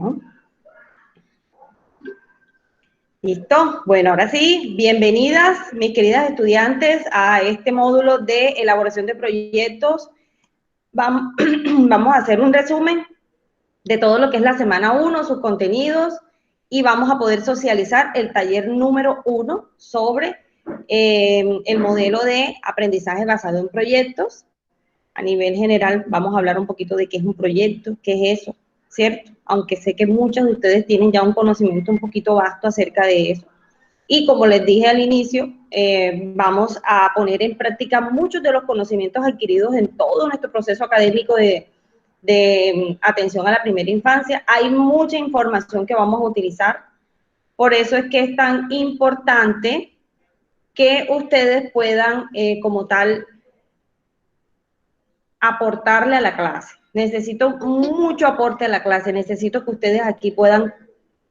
Bueno. ¿Listo? Bueno, ahora sí, bienvenidas, mis queridas estudiantes, a este módulo de elaboración de proyectos. Vamos, vamos a hacer un resumen de todo lo que es la semana 1, sus contenidos, y vamos a poder socializar el taller número 1 sobre el modelo de aprendizaje basado en proyectos. A nivel general, vamos a hablar un poquito de qué es un proyecto, qué es eso, ¿cierto? Aunque sé que muchos de ustedes tienen ya un conocimiento un poquito vasto acerca de eso. Y como les dije al inicio, vamos a poner en práctica muchos de los conocimientos adquiridos en todo nuestro proceso académico de atención a la primera infancia. Hay mucha información que vamos a utilizar, por eso es que es tan importante que ustedes puedan, como tal, aportarle a la clase. Necesito mucho aporte a la clase, necesito que ustedes aquí puedan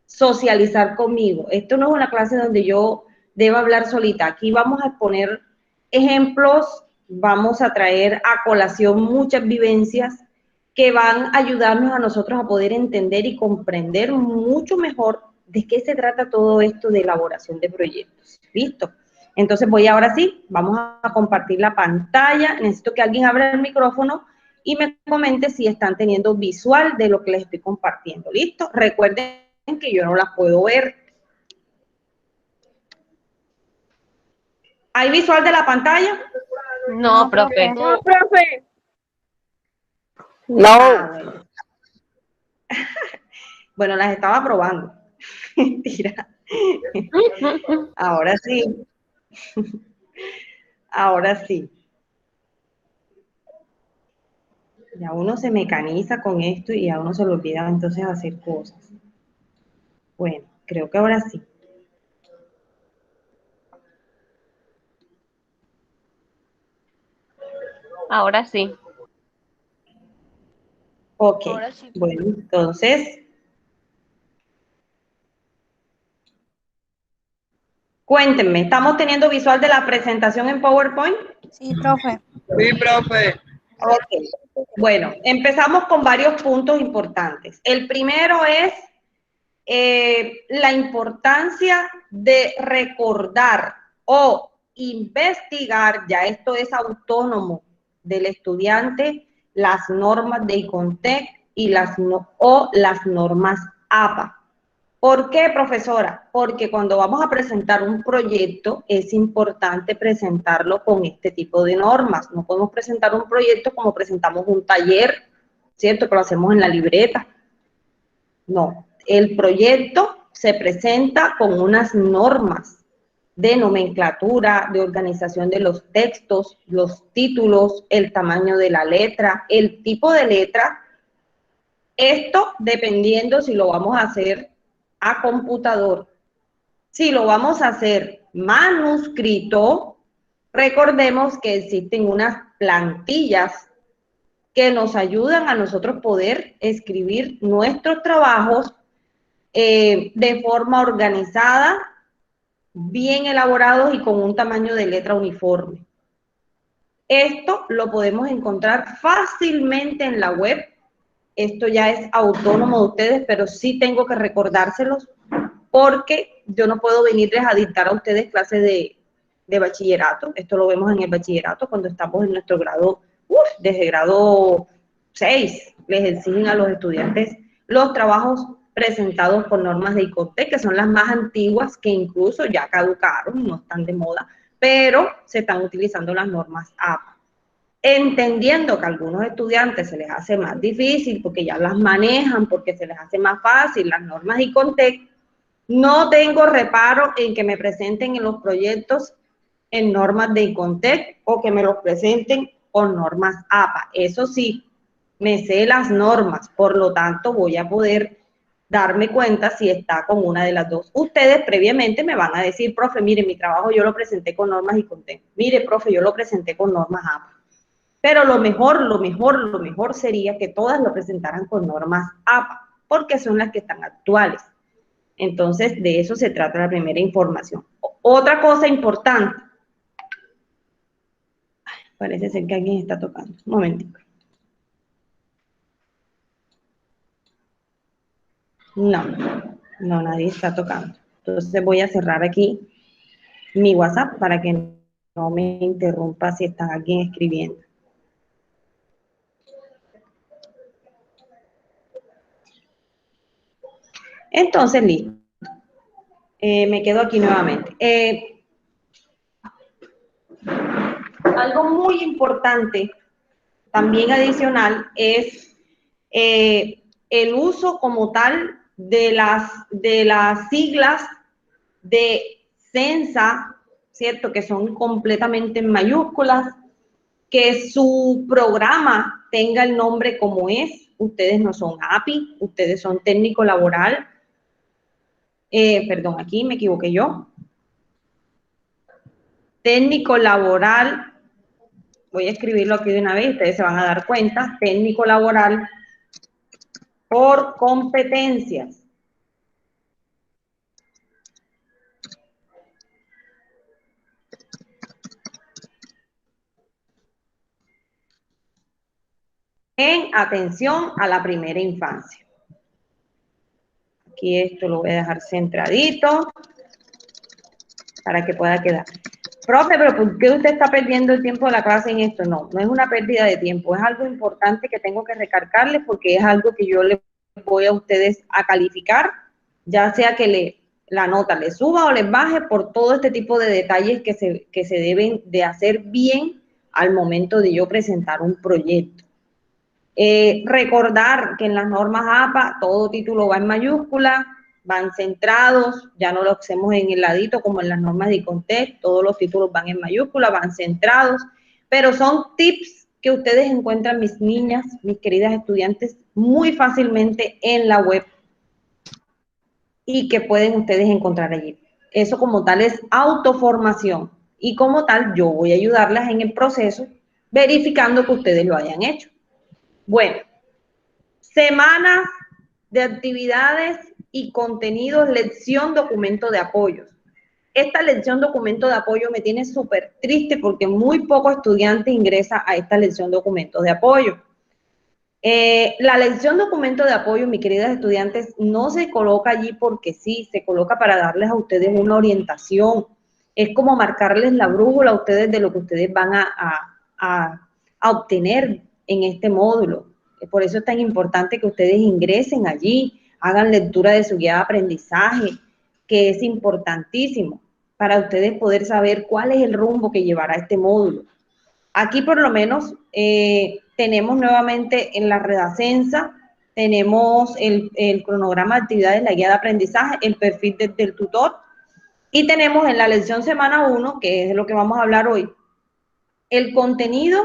socializar conmigo. Esto no es una clase donde yo deba hablar solita. Aquí vamos a exponer ejemplos, vamos a traer a colación muchas vivencias que van a ayudarnos a nosotros a poder entender y comprender mucho mejor de qué se trata todo esto de elaboración de proyectos. ¿Listo? Entonces voy ahora sí, vamos a compartir la pantalla. Necesito que alguien abra el micrófono y me comente si están teniendo visual de lo que les estoy compartiendo. ¿Listo? Recuerden que yo no las puedo ver. ¿Hay visual de la pantalla? No, profe. No, profe. No. Ah, bueno. Bueno, las estaba probando. Mentira. Ahora sí. Ahora sí. Ya uno se mecaniza con esto y a uno se le olvida entonces hacer cosas. Bueno, creo que ahora sí. Ahora sí. Ok. Bueno, entonces, cuéntenme, ¿estamos teniendo visual de la presentación en PowerPoint? Sí, profe. Sí, profe. Ok. Bueno, empezamos con varios puntos importantes. El primero es la importancia de recordar o investigar, ya esto es autónomo del estudiante, las normas de ICONTEC y las normas APA. ¿Por qué, profesora? Porque cuando vamos a presentar un proyecto es importante presentarlo con este tipo de normas. No podemos presentar un proyecto como presentamos un taller, ¿cierto? Que lo hacemos en la libreta. No, el proyecto se presenta con unas normas de nomenclatura, de organización de los textos, los títulos, el tamaño de la letra, el tipo de letra. Esto dependiendo si lo vamos a hacer a computador. Si lo vamos a hacer manuscrito, recordemos que existen unas plantillas que nos ayudan a nosotros poder escribir nuestros trabajos de forma organizada, bien elaborados y con un tamaño de letra uniforme. Esto lo podemos encontrar fácilmente en la web. Esto ya es autónomo de ustedes, pero sí tengo que recordárselos porque yo no puedo venirles a dictar a ustedes clases de bachillerato. Esto lo vemos en el bachillerato cuando estamos en nuestro grado, desde grado 6, les exigen a los estudiantes los trabajos presentados por normas de ICONTEC, que son las más antiguas, que incluso ya caducaron, no están de moda, pero se están utilizando las normas APA. Entendiendo que a algunos estudiantes se les hace más difícil porque ya las manejan, porque se les hace más fácil las normas de ICONTEC, no tengo reparo en que me presenten en los proyectos en normas de ICONTEC o que me los presenten con normas APA. Eso sí, me sé las normas, por lo tanto voy a poder darme cuenta si está con una de las dos. Ustedes previamente me van a decir, profe, mire, mi trabajo yo lo presenté con normas ICONTEC. Mire, profe, yo lo presenté con normas APA. Pero lo mejor sería que todas lo presentaran con normas APA, porque son las que están actuales. Entonces, de eso se trata la primera información. Otra cosa importante. Parece ser que alguien está tocando. Un momentito. No, no, nadie está tocando. Entonces voy a cerrar aquí mi WhatsApp para que no me interrumpa si está alguien escribiendo. Entonces, listo. Me quedo aquí nuevamente. Algo muy importante, también adicional, es el uso como tal de las siglas de CENSA, ¿cierto? Que son completamente en mayúsculas, que su programa tenga el nombre como es. Ustedes no son API, ustedes son técnico laboral. Perdón, aquí me equivoqué yo. Técnico laboral, voy a escribirlo aquí de una vez, ustedes se van a dar cuenta, técnico laboral por competencias. En atención a la primera infancia. Aquí esto lo voy a dejar centradito para que pueda quedar. Profe, pero ¿por qué usted está perdiendo el tiempo de la clase en esto? No, no es una pérdida de tiempo, es algo importante que tengo que recalcarles porque es algo que yo les voy a ustedes a calificar, ya sea que la nota les suba o les baje por todo este tipo de detalles que se deben de hacer bien al momento de yo presentar un proyecto. Recordar que en las normas APA todo título va en mayúscula, van centrados, ya no lo hacemos en el ladito como en las normas de ICONTEC, todos los títulos van en mayúscula, van centrados, pero son tips que ustedes encuentran, mis niñas, mis queridas estudiantes, muy fácilmente en la web y que pueden ustedes encontrar allí. Eso como tal es autoformación y como tal yo voy a ayudarlas en el proceso verificando que ustedes lo hayan hecho. Bueno, semanas de actividades y contenidos, lección, documento de apoyo. Esta lección, documento de apoyo me tiene súper triste porque muy poco estudiante ingresa a esta lección, documento de apoyo. La lección, documento de apoyo, mis queridas estudiantes, no se coloca allí porque sí, se coloca para darles a ustedes una orientación. Es como marcarles la brújula a ustedes de lo que ustedes van a obtener en este módulo. Por eso es tan importante que ustedes ingresen allí, hagan lectura de su guía de aprendizaje, que es importantísimo para ustedes poder saber cuál es el rumbo que llevará este módulo. Aquí por lo menos tenemos nuevamente en la Redacensa, tenemos el cronograma de actividades, la guía de aprendizaje, el perfil del tutor, y tenemos en la lección semana 1, que es de lo que vamos a hablar hoy, el contenido,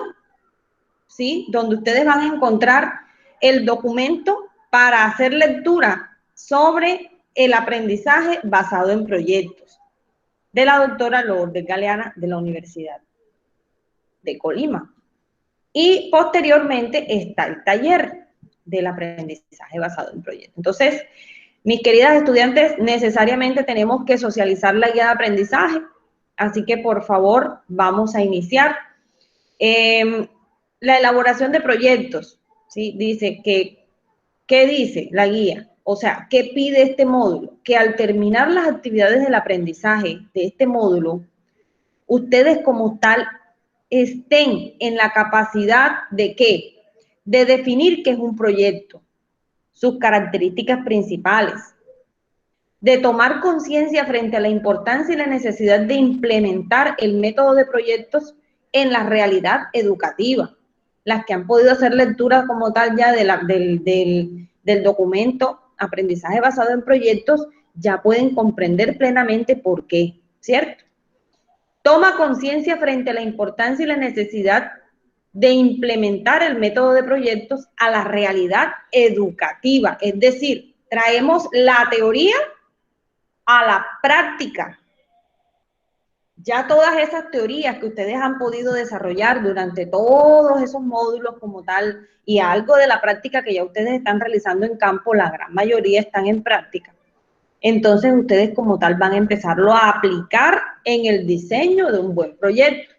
¿sí? Donde ustedes van a encontrar el documento para hacer lectura sobre el aprendizaje basado en proyectos de la doctora Lourdes Galeana de la Universidad de Colima. Y posteriormente está el taller del aprendizaje basado en proyectos. Entonces, mis queridas estudiantes, necesariamente tenemos que socializar la guía de aprendizaje, así que por favor vamos a iniciar. La elaboración de proyectos, ¿sí? Dice que, ¿qué dice la guía? O sea, ¿qué pide este módulo? Que al terminar las actividades del aprendizaje de este módulo, ustedes como tal estén en la capacidad de ¿qué? De definir qué es un proyecto, sus características principales, de tomar conciencia frente a la importancia y la necesidad de implementar el método de proyectos en la realidad educativa. Las que han podido hacer lectura como tal ya del documento aprendizaje basado en proyectos, ya pueden comprender plenamente por qué, ¿cierto? Toma conciencia frente a la importancia y la necesidad de implementar el método de proyectos a la realidad educativa, es decir, traemos la teoría a la práctica. Ya todas esas teorías que ustedes han podido desarrollar durante todos esos módulos como tal y algo de la práctica que ya ustedes están realizando en campo, la gran mayoría están en práctica. Entonces ustedes como tal van a empezarlo a aplicar en el diseño de un buen proyecto.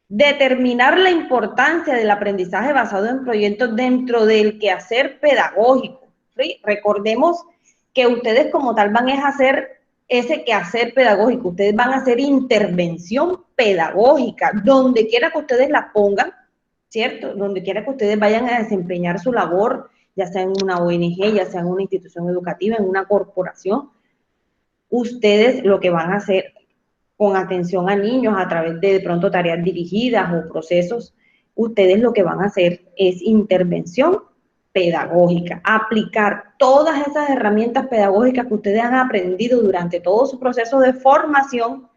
Determinar la importancia del aprendizaje basado en proyectos dentro del quehacer pedagógico. ¿sí? Recordemos que ustedes como tal van a hacer ese quehacer pedagógico, ustedes van a hacer intervención pedagógica, donde quiera que ustedes la pongan, ¿cierto? Donde quiera que ustedes vayan a desempeñar su labor, ya sea en una ONG, ya sea en una institución educativa, en una corporación, ustedes lo que van a hacer con atención a niños a través de pronto tareas dirigidas o procesos, ustedes lo que van a hacer es intervención pedagógica, aplicar todas esas herramientas pedagógicas que ustedes han aprendido durante todo su proceso de formación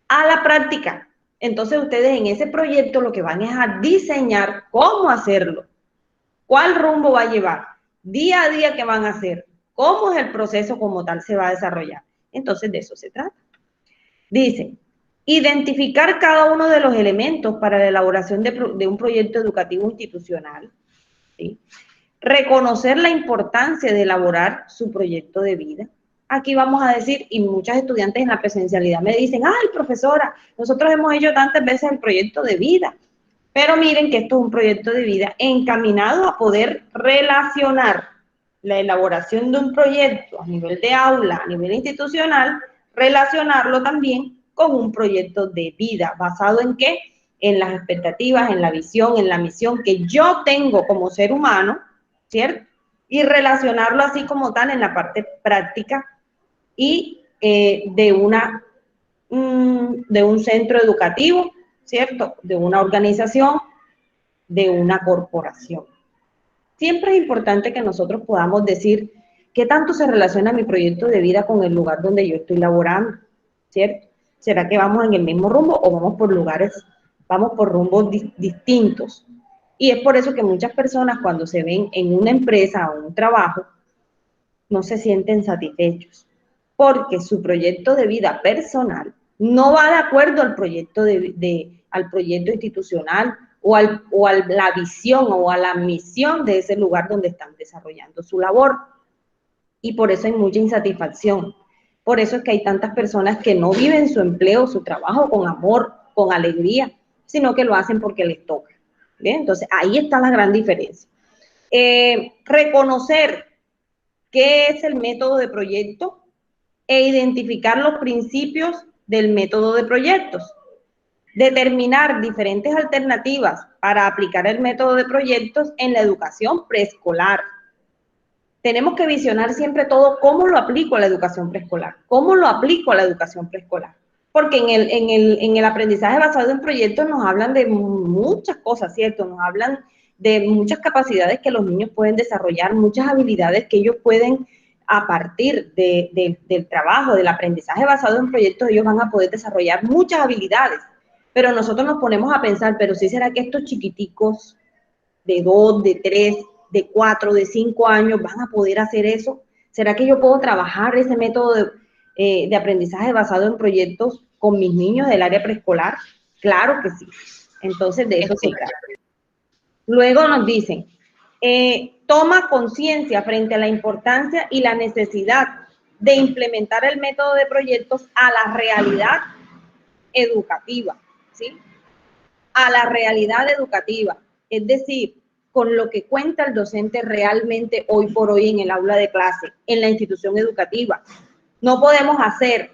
a la práctica. Entonces ustedes en ese proyecto lo que van es a diseñar cómo hacerlo, cuál rumbo va a llevar, día a día qué van a hacer, cómo es el proceso como tal se va a desarrollar. Entonces de eso se trata. Dice, identificar cada uno de los elementos para la elaboración de un proyecto educativo institucional, ¿sí? Reconocer la importancia de elaborar su proyecto de vida. Aquí vamos a decir, y muchas estudiantes en la presencialidad me dicen, ay, profesora, nosotros hemos hecho tantas veces el proyecto de vida, pero miren que esto es un proyecto de vida encaminado a poder relacionar la elaboración de un proyecto a nivel de aula, a nivel institucional, relacionarlo también con un proyecto de vida, ¿basado en qué? En las expectativas, en la visión, en la misión que yo tengo como ser humano, ¿cierto? Y relacionarlo así como tal en la parte práctica y de un centro educativo, ¿cierto? De una organización, de una corporación. Siempre es importante que nosotros podamos decir qué tanto se relaciona mi proyecto de vida con el lugar donde yo estoy laborando, ¿cierto? ¿Será que vamos en el mismo rumbo o vamos por vamos por rumbos distintos? Y es por eso que muchas personas cuando se ven en una empresa o un trabajo, no se sienten satisfechos, porque su proyecto de vida personal no va de acuerdo al proyecto, al proyecto institucional o a la visión o a la misión de ese lugar donde están desarrollando su labor. Y por eso hay mucha insatisfacción. Por eso es que hay tantas personas que no viven su empleo, su trabajo con amor, con alegría, sino que lo hacen porque les toca. ¿Bien? Entonces, ahí está la gran diferencia. Reconocer qué es el método de proyecto e identificar los principios del método de proyectos. Determinar diferentes alternativas para aplicar el método de proyectos en la educación preescolar. Tenemos que visionar siempre todo cómo lo aplico a la educación preescolar, cómo lo aplico a la educación preescolar. Porque en el aprendizaje basado en proyectos nos hablan de muchas cosas, ¿cierto? Nos hablan de muchas capacidades que los niños pueden desarrollar, muchas habilidades que ellos pueden, a partir del trabajo, del aprendizaje basado en proyectos, ellos van a poder desarrollar muchas habilidades. Pero nosotros nos ponemos a pensar, pero ¿sí será que estos chiquiticos de 2, de 3, de 4, de 5 años van a poder hacer eso? ¿Será que yo puedo trabajar ese método de aprendizaje basado en proyectos con mis niños del área preescolar? Claro que sí. Entonces, de eso se trata. Luego nos dicen, toma conciencia frente a la importancia y la necesidad de implementar el método de proyectos a la realidad educativa, ¿sí? A la realidad educativa, es decir, con lo que cuenta el docente realmente hoy por hoy en el aula de clase, en la institución educativa. No podemos hacer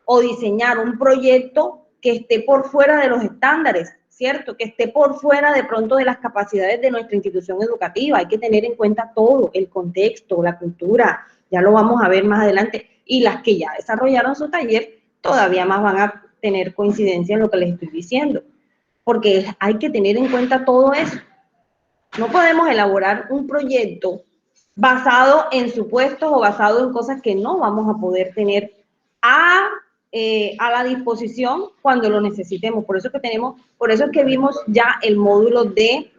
o diseñar un proyecto que esté por fuera de los estándares, ¿cierto? Que esté por fuera de pronto de las capacidades de nuestra institución educativa. Hay que tener en cuenta todo, el contexto, la cultura, ya lo vamos a ver más adelante. Y las que ya desarrollaron su taller, todavía más van a tener coincidencia en lo que les estoy diciendo, porque hay que tener en cuenta todo eso. No podemos elaborar un proyecto basado en supuestos o basado en cosas que no vamos a poder tener a la disposición cuando lo necesitemos. Por eso es que vimos ya el módulo de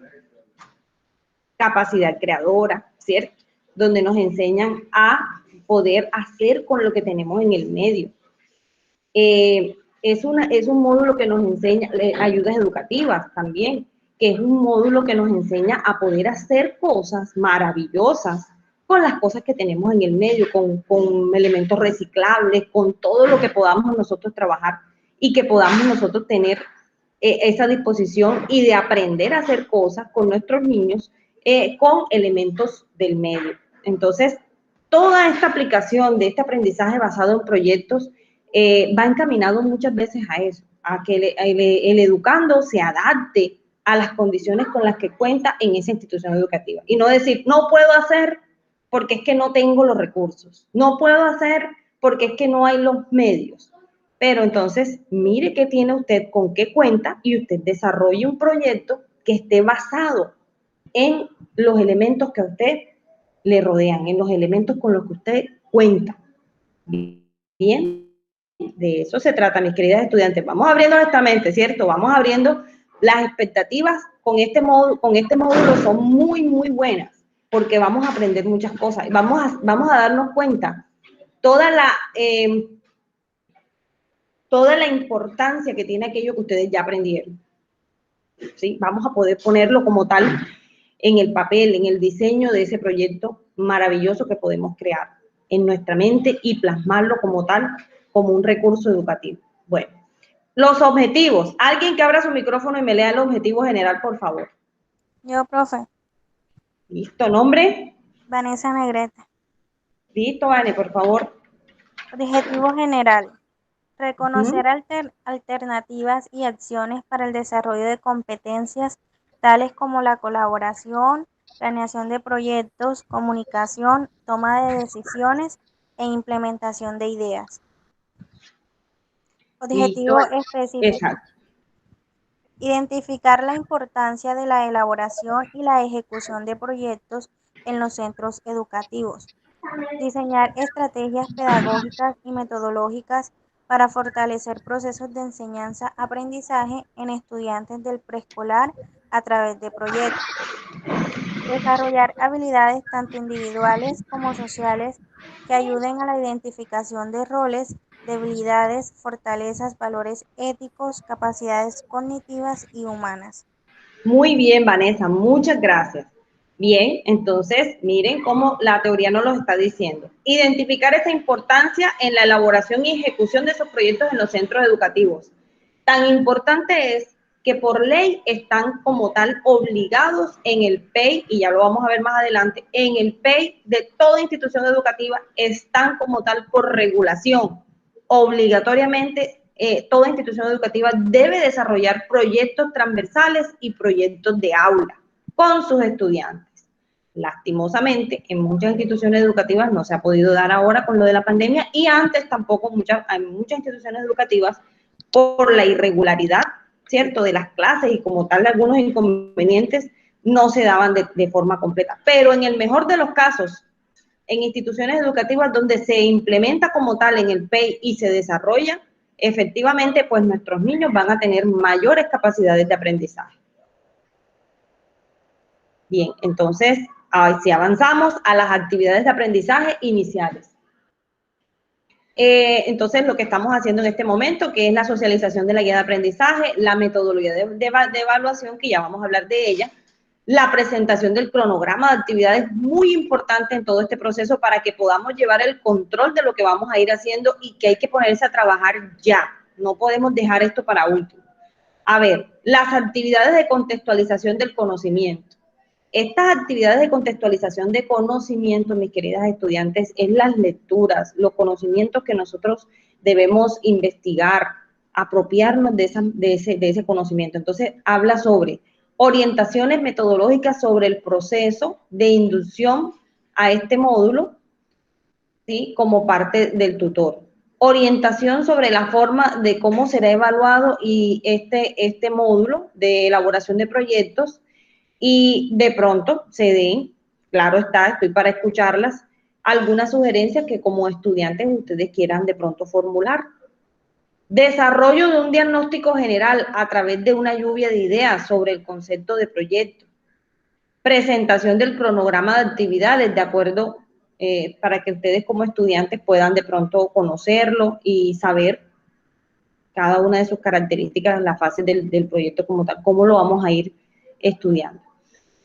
capacidad creadora, ¿cierto? Donde nos enseñan a poder hacer con lo que tenemos en el medio. Es un módulo que nos enseña ayudas educativas también, que es un módulo que nos enseña a poder hacer cosas maravillosas con las cosas que tenemos en el medio, con elementos reciclables, con todo lo que podamos nosotros trabajar y que podamos nosotros tener esa disposición y de aprender a hacer cosas con nuestros niños con elementos del medio. Entonces, toda esta aplicación de este aprendizaje basado en proyectos va encaminado muchas veces a eso, a que el educando se adapte a las condiciones con las que cuenta en esa institución educativa. Y no decir, no puedo hacer porque es que no tengo los recursos, no puedo hacer porque es que no hay los medios. Pero entonces, mire qué tiene usted, con qué cuenta, y usted desarrolle un proyecto que esté basado en los elementos que a usted le rodean, en los elementos con los que usted cuenta. Bien, de eso se trata, mis queridas estudiantes. Vamos abriendo nuestra mente, ¿cierto? Vamos abriendo las expectativas con este módulo son muy, muy buenas, porque vamos a aprender muchas cosas. Vamos a darnos cuenta toda la importancia que tiene aquello que ustedes ya aprendieron. ¿Sí? Vamos a poder ponerlo como tal en el papel, en el diseño de ese proyecto maravilloso que podemos crear en nuestra mente y plasmarlo como tal, como un recurso educativo. Bueno, los objetivos. Alguien que abra su micrófono y me lea el objetivo general, por favor. Yo, profe. Listo, ¿nombre? Vanessa Negrete. Listo, Vane, por favor. Objetivo general. Reconocer alternativas y acciones para el desarrollo de competencias tales como la colaboración, planeación de proyectos, comunicación, toma de decisiones e implementación de ideas. Objetivo Listo, específico. exacto. Identificar la importancia de la elaboración y la ejecución de proyectos en los centros educativos. Diseñar estrategias pedagógicas y metodológicas para fortalecer procesos de enseñanza-aprendizaje en estudiantes del preescolar a través de proyectos. Desarrollar habilidades tanto individuales como sociales que ayuden a la identificación de roles, debilidades, fortalezas, valores éticos, capacidades cognitivas y humanas. Muy bien, Vanessa, muchas gracias. Bien, entonces, miren cómo la teoría nos lo está diciendo. Identificar esa importancia en la elaboración y ejecución de esos proyectos en los centros educativos. Tan importante es que por ley están como tal obligados en el PEI, y ya lo vamos a ver más adelante, en el PEI de toda institución educativa están como tal por regulación. Obligatoriamente toda institución educativa debe desarrollar proyectos transversales y proyectos de aula con sus estudiantes. Lastimosamente, en muchas instituciones educativas no se ha podido dar ahora con lo de la pandemia, y antes tampoco hay muchas instituciones educativas por la irregularidad, ¿cierto?, de las clases, y como tal algunos inconvenientes no se daban de forma completa. Pero en el mejor de los casos, en instituciones educativas donde se implementa como tal en el PEI y se desarrolla, efectivamente, pues nuestros niños van a tener mayores capacidades de aprendizaje. Bien, entonces, si avanzamos a las actividades de aprendizaje iniciales. Entonces, lo que estamos haciendo en este momento, que es la socialización de la guía de aprendizaje, la metodología de evaluación, que ya vamos a hablar de ella, la presentación del cronograma de actividades, muy importante en todo este proceso para que podamos llevar el control de lo que vamos a ir haciendo y que hay que ponerse a trabajar ya. No podemos dejar esto para último. A ver, las actividades de contextualización del conocimiento. Estas actividades de contextualización de conocimiento, mis queridas estudiantes, es las lecturas, los conocimientos que nosotros debemos investigar, apropiarnos de ese conocimiento. Entonces, habla sobre orientaciones metodológicas sobre el proceso de inducción a este módulo, ¿sí?, como parte del tutor. Orientación sobre la forma de cómo será evaluado y este módulo de elaboración de proyectos, y de pronto se den, claro está, estoy para escucharlas, algunas sugerencias que como estudiantes ustedes quieran de pronto formular. Desarrollo de un diagnóstico general a través de una lluvia de ideas sobre el concepto de proyecto. Presentación del cronograma de actividades, de acuerdo, para que ustedes como estudiantes puedan de pronto conocerlo y saber cada una de sus características en la fase del proyecto como tal, cómo lo vamos a ir estudiando.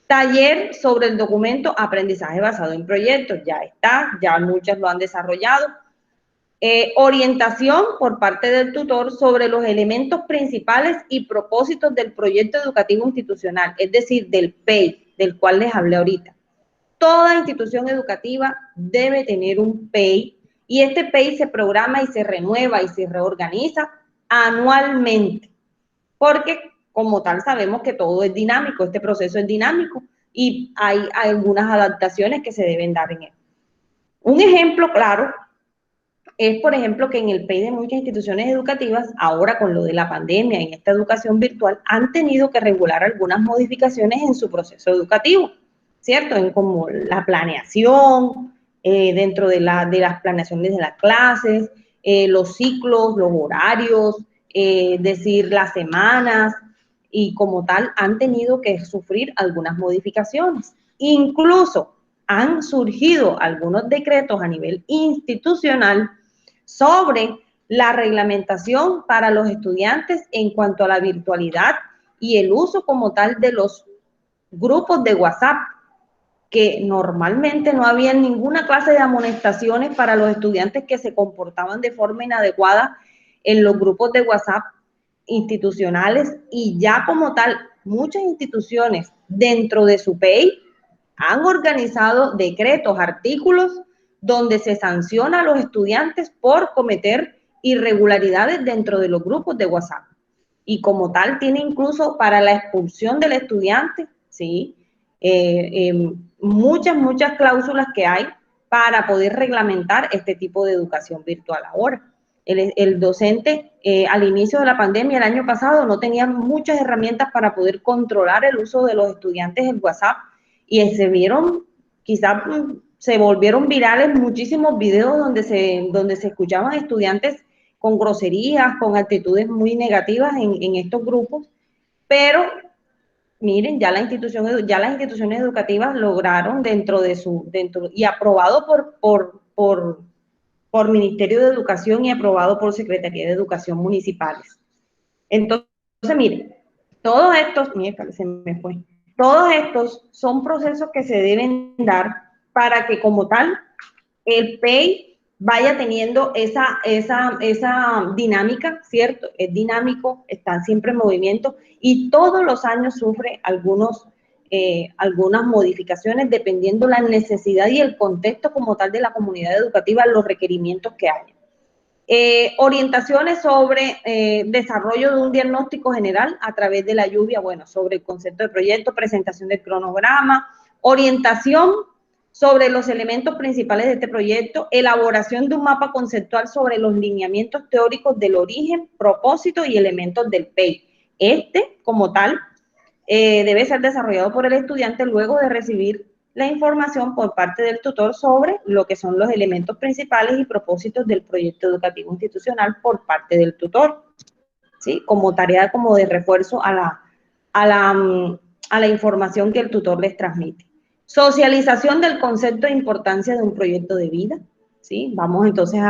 Taller sobre el documento aprendizaje basado en proyectos, ya está, ya muchas lo han desarrollado. Orientación por parte del tutor sobre los elementos principales y propósitos del proyecto educativo institucional, es decir, del PEI, del cual les hablé ahorita. toda institución educativa debe tener un PEI, y este PEI se programa y se renueva y se reorganiza anualmente, porque como tal sabemos que todo es dinámico, este proceso es dinámico y hay algunas adaptaciones que se deben dar en él. Un ejemplo claro es, por ejemplo, que en el PEI de muchas instituciones educativas, ahora con lo de la pandemia, en esta educación virtual, han tenido que regular algunas modificaciones en su proceso educativo, ¿cierto? En como la planeación, dentro de las planeaciones de las clases, los ciclos, los horarios, decir las semanas, y como tal han tenido que sufrir algunas modificaciones. Incluso han surgido algunos decretos a nivel institucional sobre la reglamentación para los estudiantes en cuanto a la virtualidad y el uso como tal de los grupos de WhatsApp, que normalmente no había ninguna clase de amonestaciones para los estudiantes que se comportaban de forma inadecuada en los grupos de WhatsApp institucionales, y ya como tal muchas instituciones dentro de su PEI han organizado decretos, artículos donde se sanciona a los estudiantes por cometer irregularidades dentro de los grupos de WhatsApp. Y como tal tiene incluso para la expulsión del estudiante, ¿sí? Muchas cláusulas que hay para poder reglamentar este tipo de educación virtual ahora. El docente al inicio de la pandemia el año pasado no tenía muchas herramientas para poder controlar el uso de los estudiantes en WhatsApp, y se vieron, quizás se volvieron virales muchísimos videos donde se escuchaban estudiantes con groserías, con actitudes muy negativas en estos grupos, pero miren, ya las instituciones educativas lograron y aprobado por Ministerio de Educación y aprobado por Secretaría de Educación municipales. Entonces, miren, todos estos son procesos que se deben dar para que como tal el PEI vaya teniendo esa dinámica, ¿cierto? Es dinámico, está siempre en movimiento y todos los años sufre algunas modificaciones dependiendo la necesidad y el contexto como tal de la comunidad educativa, los requerimientos que haya. Orientaciones sobre desarrollo de un diagnóstico general a través de la lluvia, bueno, sobre el concepto de proyecto, presentación del cronograma, orientación sobre los elementos principales de este proyecto, elaboración de un mapa conceptual sobre los lineamientos teóricos del origen, propósito y elementos del PEI. Este, como tal, debe ser desarrollado por el estudiante luego de recibir la información por parte del tutor sobre lo que son los elementos principales y propósitos del proyecto educativo institucional por parte del tutor, ¿sí? Como tarea como de refuerzo a la información que el tutor les transmite. Socialización del concepto de importancia de un proyecto de vida, ¿sí? Vamos entonces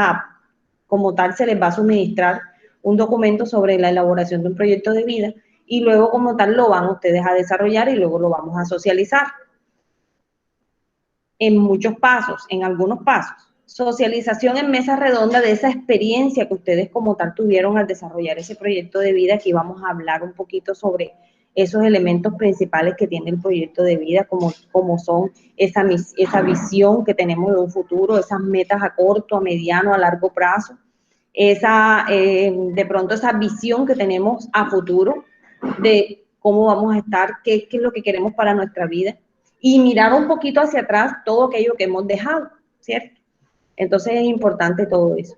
como tal se les va a suministrar un documento sobre la elaboración de un proyecto de vida y luego como tal lo van ustedes a desarrollar y luego lo vamos a socializar. En muchos pasos, en algunos pasos. Socialización en mesa redonda de esa experiencia que ustedes como tal tuvieron al desarrollar ese proyecto de vida. Aquí vamos a hablar un poquito sobre esos elementos principales que tiene el proyecto de vida, como son esa visión que tenemos de un futuro, esas metas a corto, a mediano, a largo plazo, de pronto esa visión que tenemos a futuro de cómo vamos a estar, qué es lo que queremos para nuestra vida, y mirar un poquito hacia atrás todo aquello que hemos dejado, ¿cierto? Entonces es importante todo eso.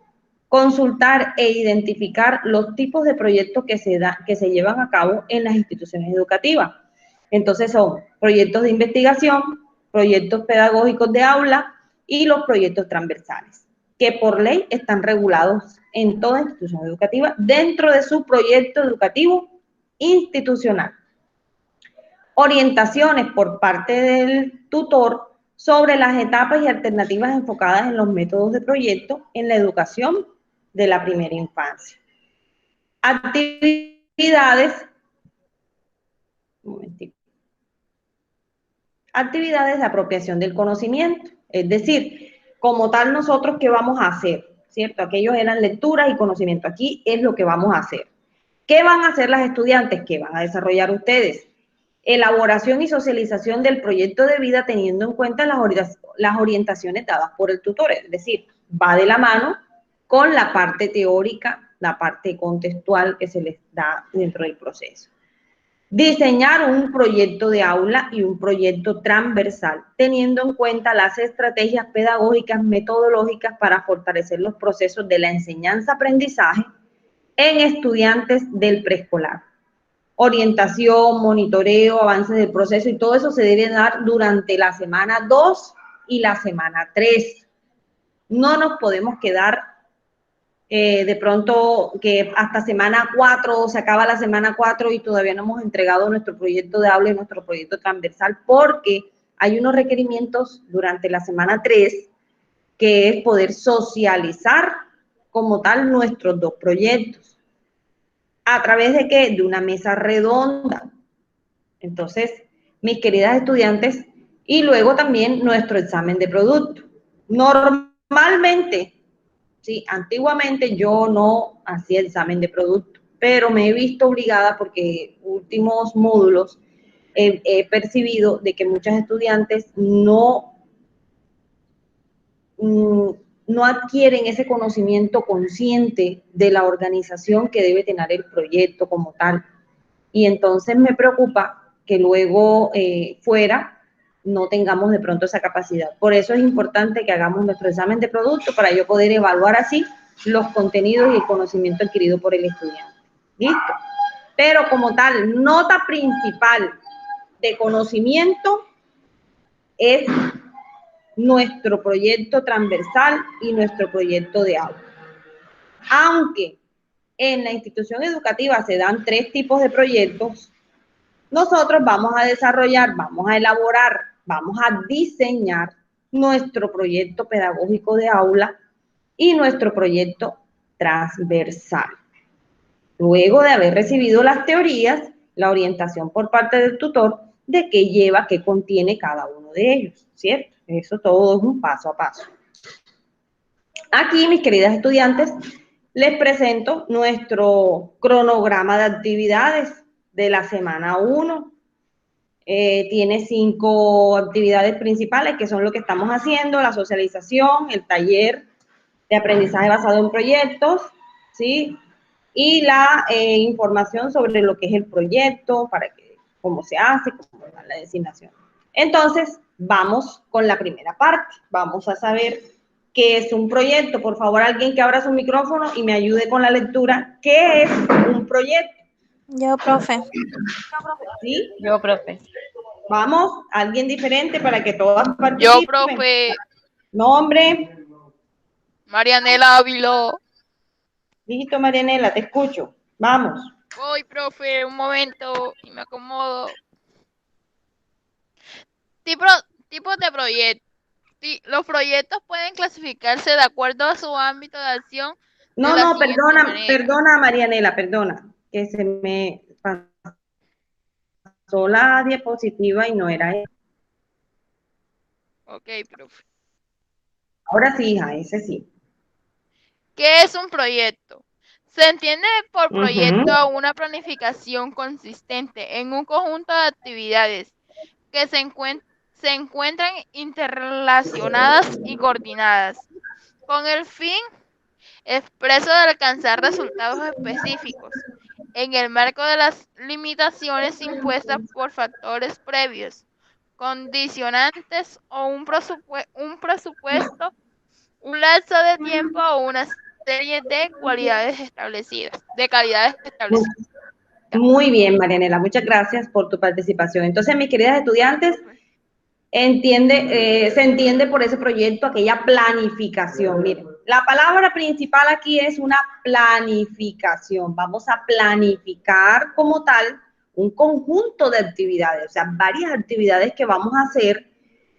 Consultar e identificar los tipos de proyectos que se llevan a cabo en las instituciones educativas. Entonces son proyectos de investigación, proyectos pedagógicos de aula y los proyectos transversales, que por ley están regulados en toda institución educativa dentro de su proyecto educativo institucional. Orientaciones por parte del tutor sobre las etapas y alternativas enfocadas en los métodos de proyecto en la educación de la primera infancia. Actividades de apropiación del conocimiento, es decir, como tal nosotros ¿qué vamos a hacer? ¿Cierto? Aquellos eran lecturas y conocimiento, aquí es lo que vamos a hacer. ¿Qué van a hacer las estudiantes? ¿Qué van a desarrollar ustedes? elaboración y socialización del proyecto de vida teniendo en cuenta las orientaciones dadas por el tutor, es decir, va de la mano con la parte teórica, la parte contextual que se les da dentro del proceso. Diseñar un proyecto de aula y un proyecto transversal, teniendo en cuenta las estrategias pedagógicas, metodológicas para fortalecer los procesos de la enseñanza-aprendizaje en estudiantes del preescolar. Orientación, monitoreo, avances del proceso y todo eso se debe dar durante la semana 2 y la semana 3. No nos podemos quedar de pronto que hasta semana 4, se acaba la semana 4 y todavía no hemos entregado nuestro proyecto de aula y nuestro proyecto transversal, porque hay unos requerimientos durante la semana 3, que es poder socializar como tal nuestros 2 proyectos. ¿A través de qué? De una mesa redonda. Entonces, mis queridas estudiantes, y luego también nuestro examen de producto. Normalmente, sí, antiguamente yo no hacía examen de producto, pero me he visto obligada porque últimos módulos he percibido de que muchas estudiantes no adquieren ese conocimiento consciente de la organización que debe tener el proyecto como tal. Y entonces me preocupa que luego fuera no tengamos de pronto esa capacidad. Por eso es importante que hagamos nuestro examen de producto para yo poder evaluar así los contenidos y el conocimiento adquirido por el estudiante. ¿Listo? Pero como tal, nota principal de conocimiento es nuestro proyecto transversal y nuestro proyecto de aula. Aunque en la institución educativa se dan 3 tipos de proyectos, nosotros vamos a desarrollar, vamos a elaborar, vamos a diseñar nuestro proyecto pedagógico de aula y nuestro proyecto transversal. Luego de haber recibido las teorías, la orientación por parte del tutor de qué lleva, qué contiene cada uno de ellos, ¿cierto? Eso todo es un paso a paso. Aquí, mis queridas estudiantes, les presento nuestro cronograma de actividades de la semana 1. Tiene 5 actividades principales, que son lo que estamos haciendo: la socialización, el taller de aprendizaje basado en proyectos, ¿sí? Y la información sobre lo que es el proyecto, cómo se hace, cómo es la designación. Entonces, vamos con la primera parte. Vamos a saber qué es un proyecto. Por favor, alguien que abra su micrófono y me ayude con la lectura. ¿Qué es un proyecto? Yo, profe. ¿Sí? Yo, profe. Vamos, alguien diferente para que todas participen. Yo, profe. Nombre. Marianela Ávila. Listo, Marianela, te escucho. Vamos. Voy, profe, un momento y me acomodo. Tipos de proyectos. Los proyectos pueden clasificarse de acuerdo a su ámbito de acción. No, perdona, Marianela, perdona, que se me pasó la diapositiva y no era eso. Ok, profe. Ahora sí, hija, ese sí. ¿Qué es un proyecto? Se entiende por proyecto una planificación consistente en un conjunto de actividades que se encuentran interrelacionadas y coordinadas, con el fin expreso de alcanzar resultados específicos, en el marco de las limitaciones impuestas por factores previos, condicionantes o un presupuesto, un lapso de tiempo o una serie de calidades establecidas. Muy bien, Marianela, muchas gracias por tu participación. Entonces, mis queridas estudiantes, se entiende por ese proyecto aquella planificación. Miren, la palabra principal aquí es una planificación. Vamos a planificar como tal un conjunto de actividades, o sea, varias actividades que vamos a hacer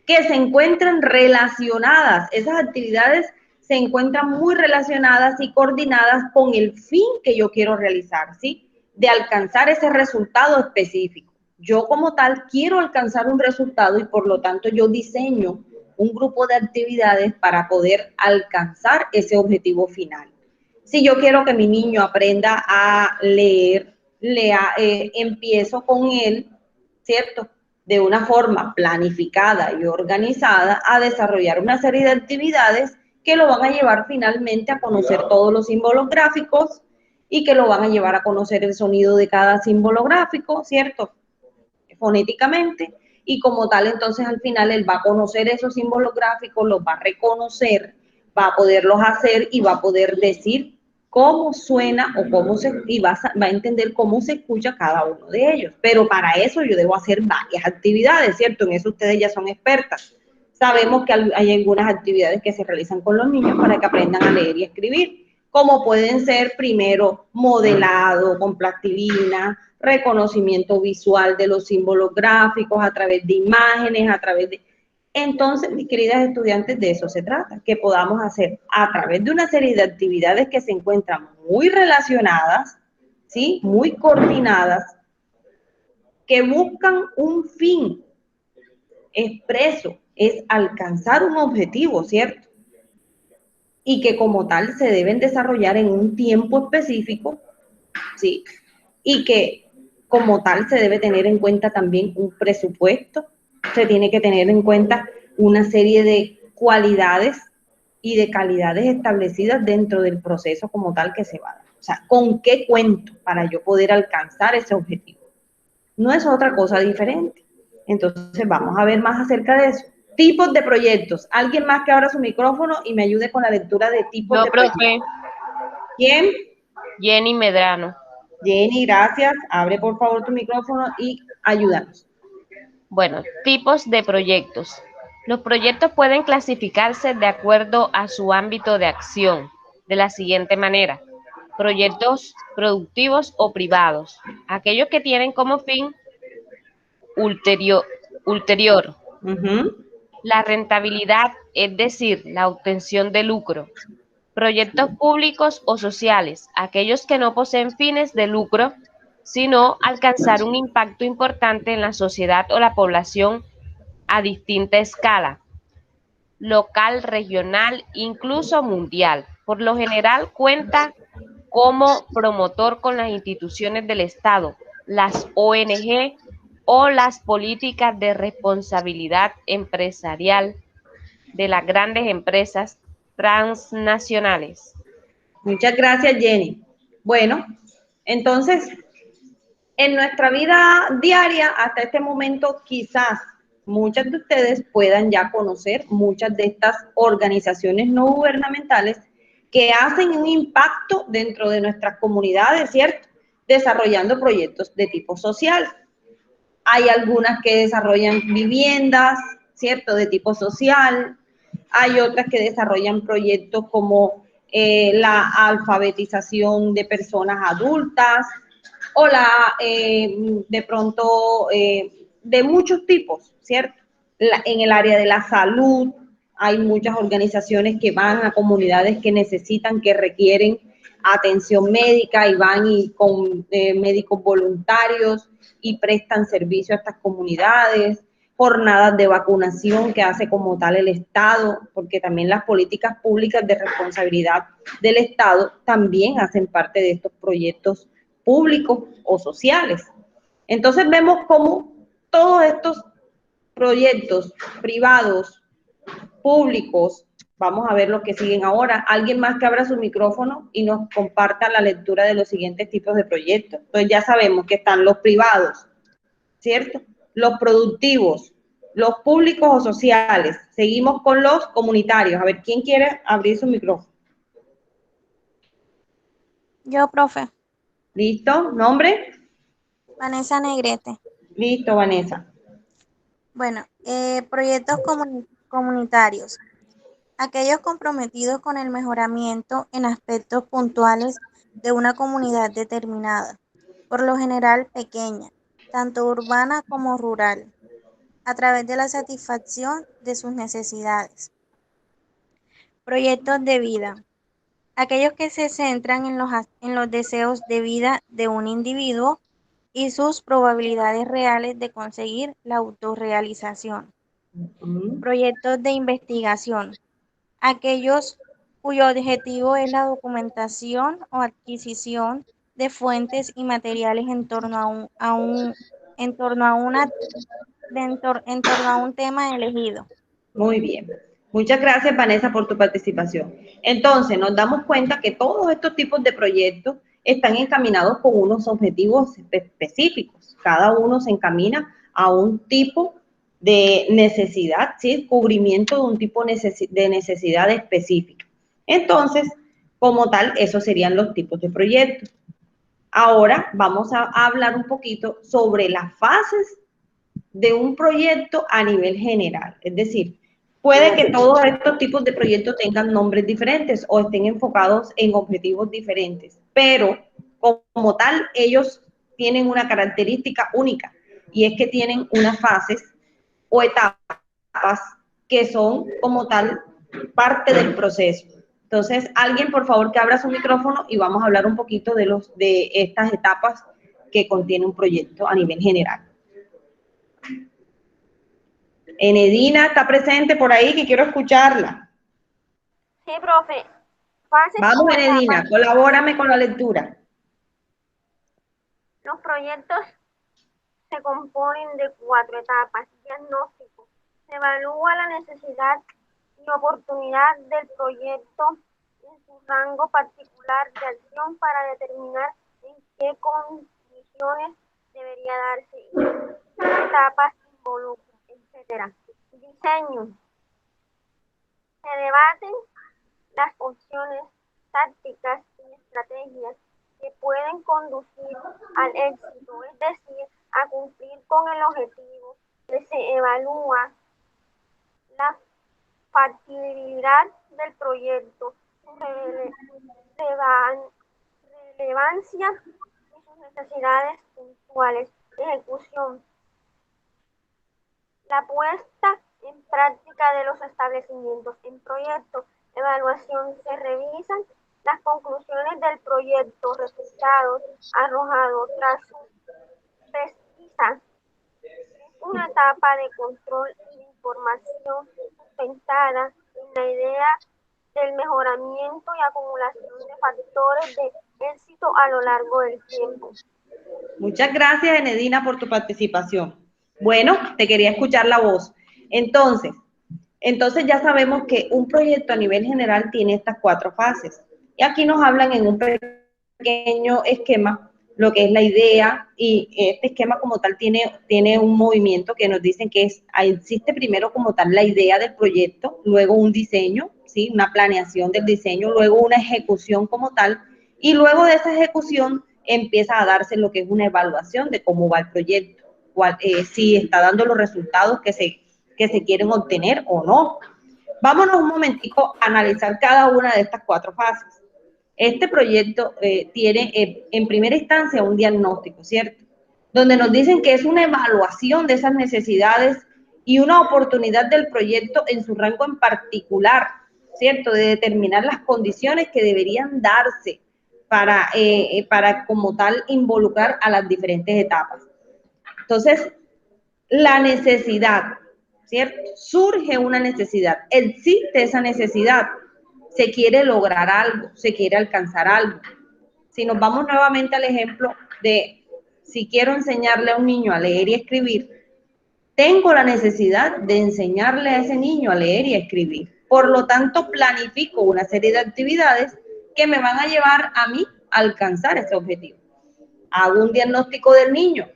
que se encuentran relacionadas. Esas actividades se encuentran muy relacionadas y coordinadas con el fin que yo quiero realizar, ¿sí? De alcanzar ese resultado específico. Yo como tal quiero alcanzar un resultado y por lo tanto yo diseño un grupo de actividades para poder alcanzar ese objetivo final. Si yo quiero que mi niño aprenda a leer, empiezo con él ¿cierto? De una forma planificada y organizada a desarrollar una serie de actividades que lo van a llevar finalmente a conocer todos los símbolos gráficos y que lo van a llevar a conocer el sonido de cada símbolo gráfico, ¿cierto? Fonéticamente, y como tal, entonces al final él va a conocer esos símbolos gráficos, los va a reconocer, va a poderlos hacer y va a poder decir cómo suena o cómo se, y va a entender cómo se escucha cada uno de ellos. Pero para eso yo debo hacer varias actividades, ¿cierto? En eso ustedes ya son expertas. Sabemos que hay algunas actividades que se realizan con los niños para que aprendan a leer y escribir, como pueden ser primero modelado con plastilina, reconocimiento visual de los símbolos gráficos a través de imágenes, a través de... Entonces, mis queridas estudiantes, de eso se trata, que podamos hacer a través de una serie de actividades que se encuentran muy relacionadas, ¿sí? Muy coordinadas, que buscan un fin expreso, es alcanzar un objetivo, ¿cierto? Y que como tal se deben desarrollar en un tiempo específico, ¿sí? Y que como tal se debe tener en cuenta también un presupuesto, se tiene que tener en cuenta una serie de cualidades y de calidades establecidas dentro del proceso como tal que se va a dar. O sea, ¿con qué cuento para yo poder alcanzar ese objetivo? No es otra cosa diferente. Entonces vamos a ver más acerca de eso. Tipos de proyectos. ¿Alguien más que abra su micrófono y me ayude con la lectura de tipos de proyectos? Profe. ¿Quién? Jenny Medrano. Jenny, gracias. Abre por favor tu micrófono y ayúdanos. Bueno, tipos de proyectos. Los proyectos pueden clasificarse de acuerdo a su ámbito de acción, de la siguiente manera. Proyectos productivos o privados. Aquellos que tienen como fin ulterior la rentabilidad, es decir, la obtención de lucro. Proyectos públicos o sociales, aquellos que no poseen fines de lucro, sino alcanzar un impacto importante en la sociedad o la población a distinta escala, local, regional, incluso mundial. Por lo general cuenta como promotor con las instituciones del Estado, las ONG o las políticas de responsabilidad empresarial de las grandes empresas transnacionales. Muchas gracias, Jenny. Bueno, entonces, en nuestra vida diaria, hasta este momento, quizás muchas de ustedes puedan ya conocer muchas de estas organizaciones no gubernamentales que hacen un impacto dentro de nuestras comunidades, ¿cierto? Desarrollando proyectos de tipo social. Hay algunas que desarrollan viviendas, ¿cierto? De tipo social. Hay otras que desarrollan proyectos como la alfabetización de personas adultas o de pronto, de muchos tipos, ¿cierto? En el área de la salud hay muchas organizaciones que van a comunidades que necesitan, que requieren atención médica y van y con médicos voluntarios y prestan servicio a estas comunidades, jornadas de vacunación que hace como tal el Estado, porque también las políticas públicas de responsabilidad del Estado también hacen parte de estos proyectos públicos o sociales. Entonces vemos cómo todos estos proyectos privados, públicos, vamos a ver los que siguen ahora. Alguien más que abra su micrófono y nos comparta la lectura de los siguientes tipos de proyectos. Entonces ya sabemos que están los privados, ¿cierto? Los productivos, los públicos o sociales. Seguimos con los comunitarios. A ver, ¿quién quiere abrir su micrófono? Yo, profe. ¿Listo? ¿Nombre? Vanessa Negrete. Listo, Vanessa. Bueno, proyectos comunitarios. Aquellos comprometidos con el mejoramiento en aspectos puntuales de una comunidad determinada, por lo general pequeña, tanto urbana como rural, a través de la satisfacción de sus necesidades. Proyectos de vida. Aquellos que se centran en los deseos de vida de un individuo y sus probabilidades reales de conseguir la autorrealización. Proyectos de investigación. Aquellos cuyo objetivo es la documentación o adquisición de fuentes y materiales en torno a un en torno a en torno a un tema elegido. Muy bien. Muchas gracias, Vanessa, por tu participación. Entonces, nos damos cuenta que todos estos tipos de proyectos están encaminados con unos objetivos específicos. Cada uno se encamina a un tipo de necesidad, ¿sí? Cubrimiento de un tipo de necesidad específica. Entonces, como tal, esos serían los tipos de proyectos. Ahora vamos a hablar un poquito sobre las fases de un proyecto a nivel general. Es decir, puede que todos estos tipos de proyectos tengan nombres diferentes o estén enfocados en objetivos diferentes, pero como tal, ellos tienen una característica única y es que tienen unas fases o etapas que son como tal parte del proceso. Entonces, alguien por favor que abra su micrófono y vamos a hablar un poquito de estas etapas que contiene un proyecto a nivel general. Enedina está presente por ahí, que quiero escucharla. Sí, profe. Vamos, Enedina, colabórame con la lectura. Los proyectos se componen de 4 etapas. Diagnóstico. Se evalúa la necesidad y oportunidad del proyecto en su rango particular de acción para determinar en qué condiciones debería darse y qué etapas involucran, etc. Diseño. Se debaten las opciones, tácticas y estrategias que pueden conducir al éxito, es decir, a cumplir con el objetivo. Se evalúa la factibilidad del proyecto, su relevancia y sus necesidades puntuales. Ejecución. La puesta en práctica de los establecimientos en proyectos. Evaluación. Se revisan las conclusiones del proyecto, resultados arrojados tras su pesquisa. Es una etapa de control y de información sustentada en la idea del mejoramiento y acumulación de factores de éxito a lo largo del tiempo. Muchas gracias, Enedina, por tu participación. Bueno, te quería escuchar la voz. Entonces ya sabemos que un proyecto a nivel general tiene estas 4 fases. Y aquí nos hablan en un pequeño esquema lo que es la idea, y este esquema como tal tiene un movimiento que nos dicen que existe primero como tal la idea del proyecto, luego un diseño, ¿sí? Una planeación del diseño, luego una ejecución como tal, y luego de esa ejecución empieza a darse lo que es una evaluación de cómo va el proyecto, si está dando los resultados que se quieren obtener o no. Vámonos un momentico a analizar cada una de estas 4 fases. Este proyecto tiene en primera instancia un diagnóstico, ¿cierto? Donde nos dicen que es una evaluación de esas necesidades y una oportunidad del proyecto en su rango en particular, ¿cierto? De determinar las condiciones que deberían darse para como tal involucrar a las diferentes etapas. Entonces, la necesidad, ¿cierto? Surge una necesidad, existe esa necesidad, se quiere lograr algo, se quiere alcanzar algo. Si nos vamos nuevamente al ejemplo de si quiero enseñarle a un niño a leer y escribir, tengo la necesidad de enseñarle a ese niño a leer y a escribir. Por lo tanto, planifico una serie de actividades que me van a llevar a mí a alcanzar ese objetivo. Hago un diagnóstico del niño.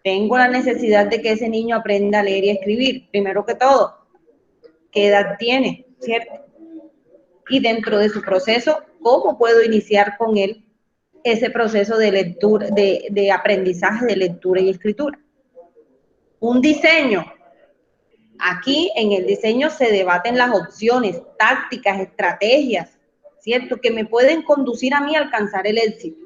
Tengo la necesidad de que ese niño aprenda a leer y a escribir. Primero que todo, ¿qué edad tiene? ¿Cierto? Y dentro de su proceso, ¿cómo puedo iniciar con él ese proceso de lectura, de aprendizaje de lectura y escritura? Un diseño. Aquí en el diseño se debaten las opciones, tácticas, estrategias, ¿cierto? Que me pueden conducir a mí a alcanzar el éxito.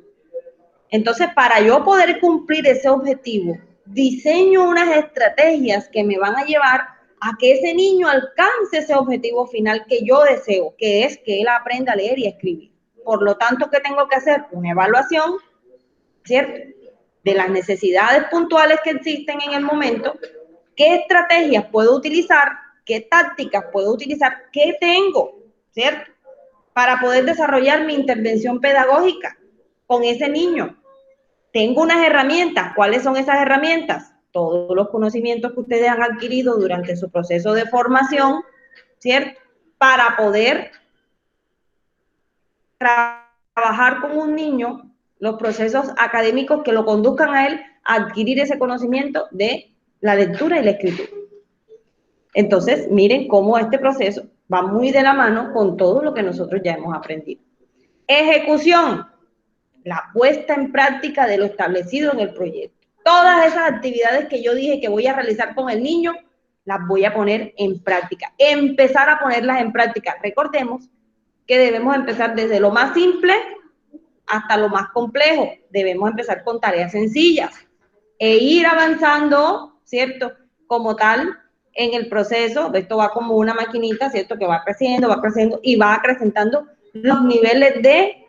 Entonces, para yo poder cumplir ese objetivo, diseño unas estrategias que me van a llevar a que ese niño alcance ese objetivo final que yo deseo, que es que él aprenda a leer y a escribir. Por lo tanto, ¿qué tengo que hacer? Una evaluación, ¿cierto? De las necesidades puntuales que existen en el momento, qué estrategias puedo utilizar, qué tácticas puedo utilizar, qué tengo, ¿cierto? Para poder desarrollar mi intervención pedagógica con ese niño. Tengo unas herramientas. ¿Cuáles son esas herramientas? Todos los conocimientos que ustedes han adquirido durante su proceso de formación, ¿cierto? Para poder trabajar con un niño los procesos académicos que lo conduzcan a él a adquirir ese conocimiento de la lectura y la escritura. Entonces, miren cómo este proceso va muy de la mano con todo lo que nosotros ya hemos aprendido. Ejecución, la puesta en práctica de lo establecido en el proyecto. Todas esas actividades que yo dije que voy a realizar con el niño, las voy a poner en práctica. Empezar a ponerlas en práctica. Recordemos que debemos empezar desde lo más simple hasta lo más complejo. Debemos empezar con tareas sencillas e ir avanzando, ¿cierto? Como tal, en el proceso, esto va como una maquinita, ¿cierto? Que va creciendo y va acrecentando los niveles de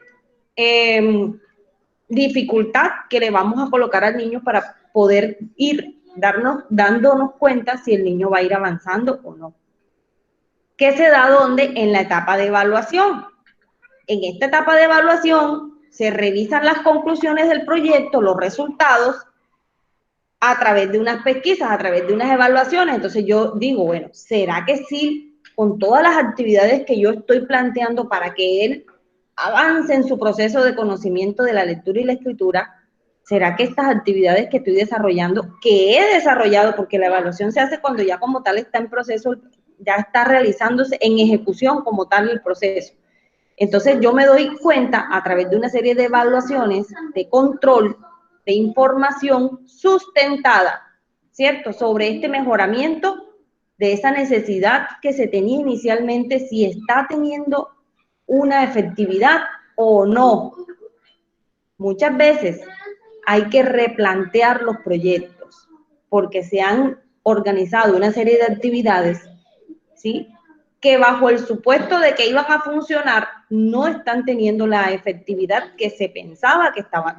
dificultad que le vamos a colocar al niño para poder ir dándonos cuenta si el niño va a ir avanzando o no. ¿Qué se da dónde? En la etapa de evaluación. En esta etapa de evaluación se revisan las conclusiones del proyecto, los resultados, a través de unas pesquisas, a través de unas evaluaciones. Entonces yo digo, bueno, ¿será que sí, con todas las actividades que yo estoy planteando para que él avance en su proceso de conocimiento de la lectura y la escritura, será que estas actividades que estoy desarrollando, que he desarrollado, porque la evaluación se hace cuando ya como tal está en proceso, ya está realizándose en ejecución como tal el proceso? Entonces yo me doy cuenta a través de una serie de evaluaciones, de control, de información sustentada, ¿cierto? Sobre este mejoramiento de esa necesidad que se tenía inicialmente, si está teniendo una efectividad o no. Muchas veces hay que replantear los proyectos porque se han organizado una serie de actividades, ¿sí?, que bajo el supuesto de que iban a funcionar no están teniendo la efectividad que se pensaba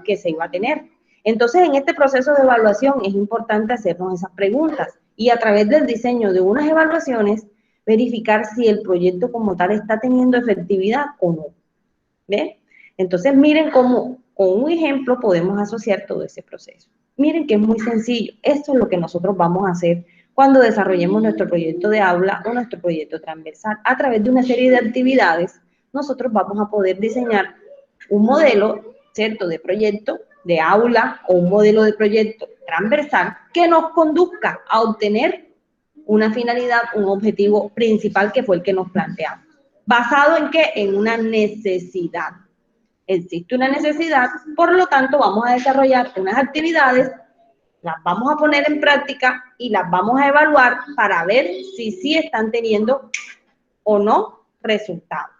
que se iba a tener. Entonces, en este proceso de evaluación es importante hacernos esas preguntas y a través del diseño de unas evaluaciones verificar si el proyecto como tal está teniendo efectividad o no. ¿Ven? Entonces, miren cómo con un ejemplo podemos asociar todo ese proceso. Miren que es muy sencillo. Esto es lo que nosotros vamos a hacer cuando desarrollemos nuestro proyecto de aula o nuestro proyecto transversal. A través de una serie de actividades, nosotros vamos a poder diseñar un modelo, ¿cierto?, de proyecto de aula o un modelo de proyecto transversal que nos conduzca a obtener una finalidad, un objetivo principal que fue el que nos planteamos. ¿Basado en qué? En una necesidad. Existe una necesidad, por lo tanto vamos a desarrollar unas actividades, las vamos a poner en práctica y las vamos a evaluar para ver si sí están teniendo o no resultados.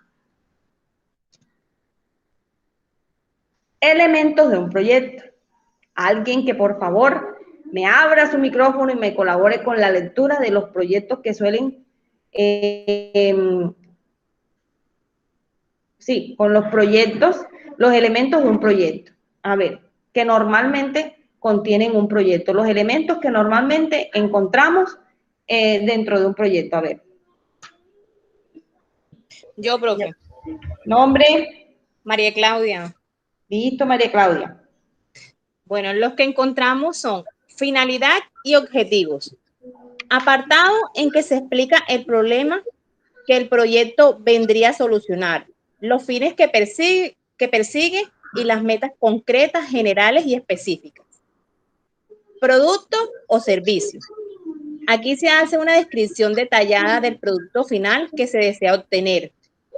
Elementos de un proyecto. Alguien que por favor me abra su micrófono y me colabore con la lectura de los proyectos que suelen, sí, con los proyectos, los elementos de un proyecto. A ver, que normalmente contienen un proyecto, los elementos que normalmente encontramos dentro de un proyecto. A ver. Yo, profe. Nombre. María Claudia. Listo, María Claudia. Bueno, los que encontramos son finalidad y objetivos. Apartado en que se explica el problema que el proyecto vendría a solucionar, los fines que persigue y las metas concretas, generales y específicas. Producto o servicio. Aquí se hace una descripción detallada del producto final que se desea obtener,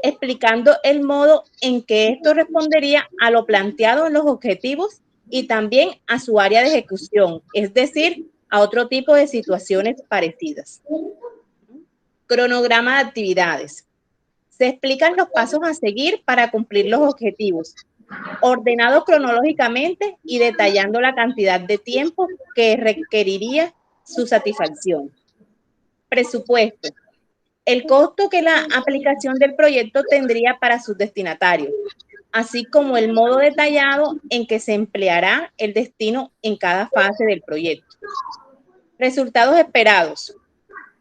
explicando el modo en que esto respondería a lo planteado en los objetivos y también a su área de ejecución, es decir, a otro tipo de situaciones parecidas. Cronograma de actividades. Se explican los pasos a seguir para cumplir los objetivos, ordenados cronológicamente y detallando la cantidad de tiempo que requeriría su satisfacción. Presupuesto. El costo que la aplicación del proyecto tendría para sus destinatarios, así como el modo detallado en que se empleará el destino en cada fase del proyecto. Resultados esperados.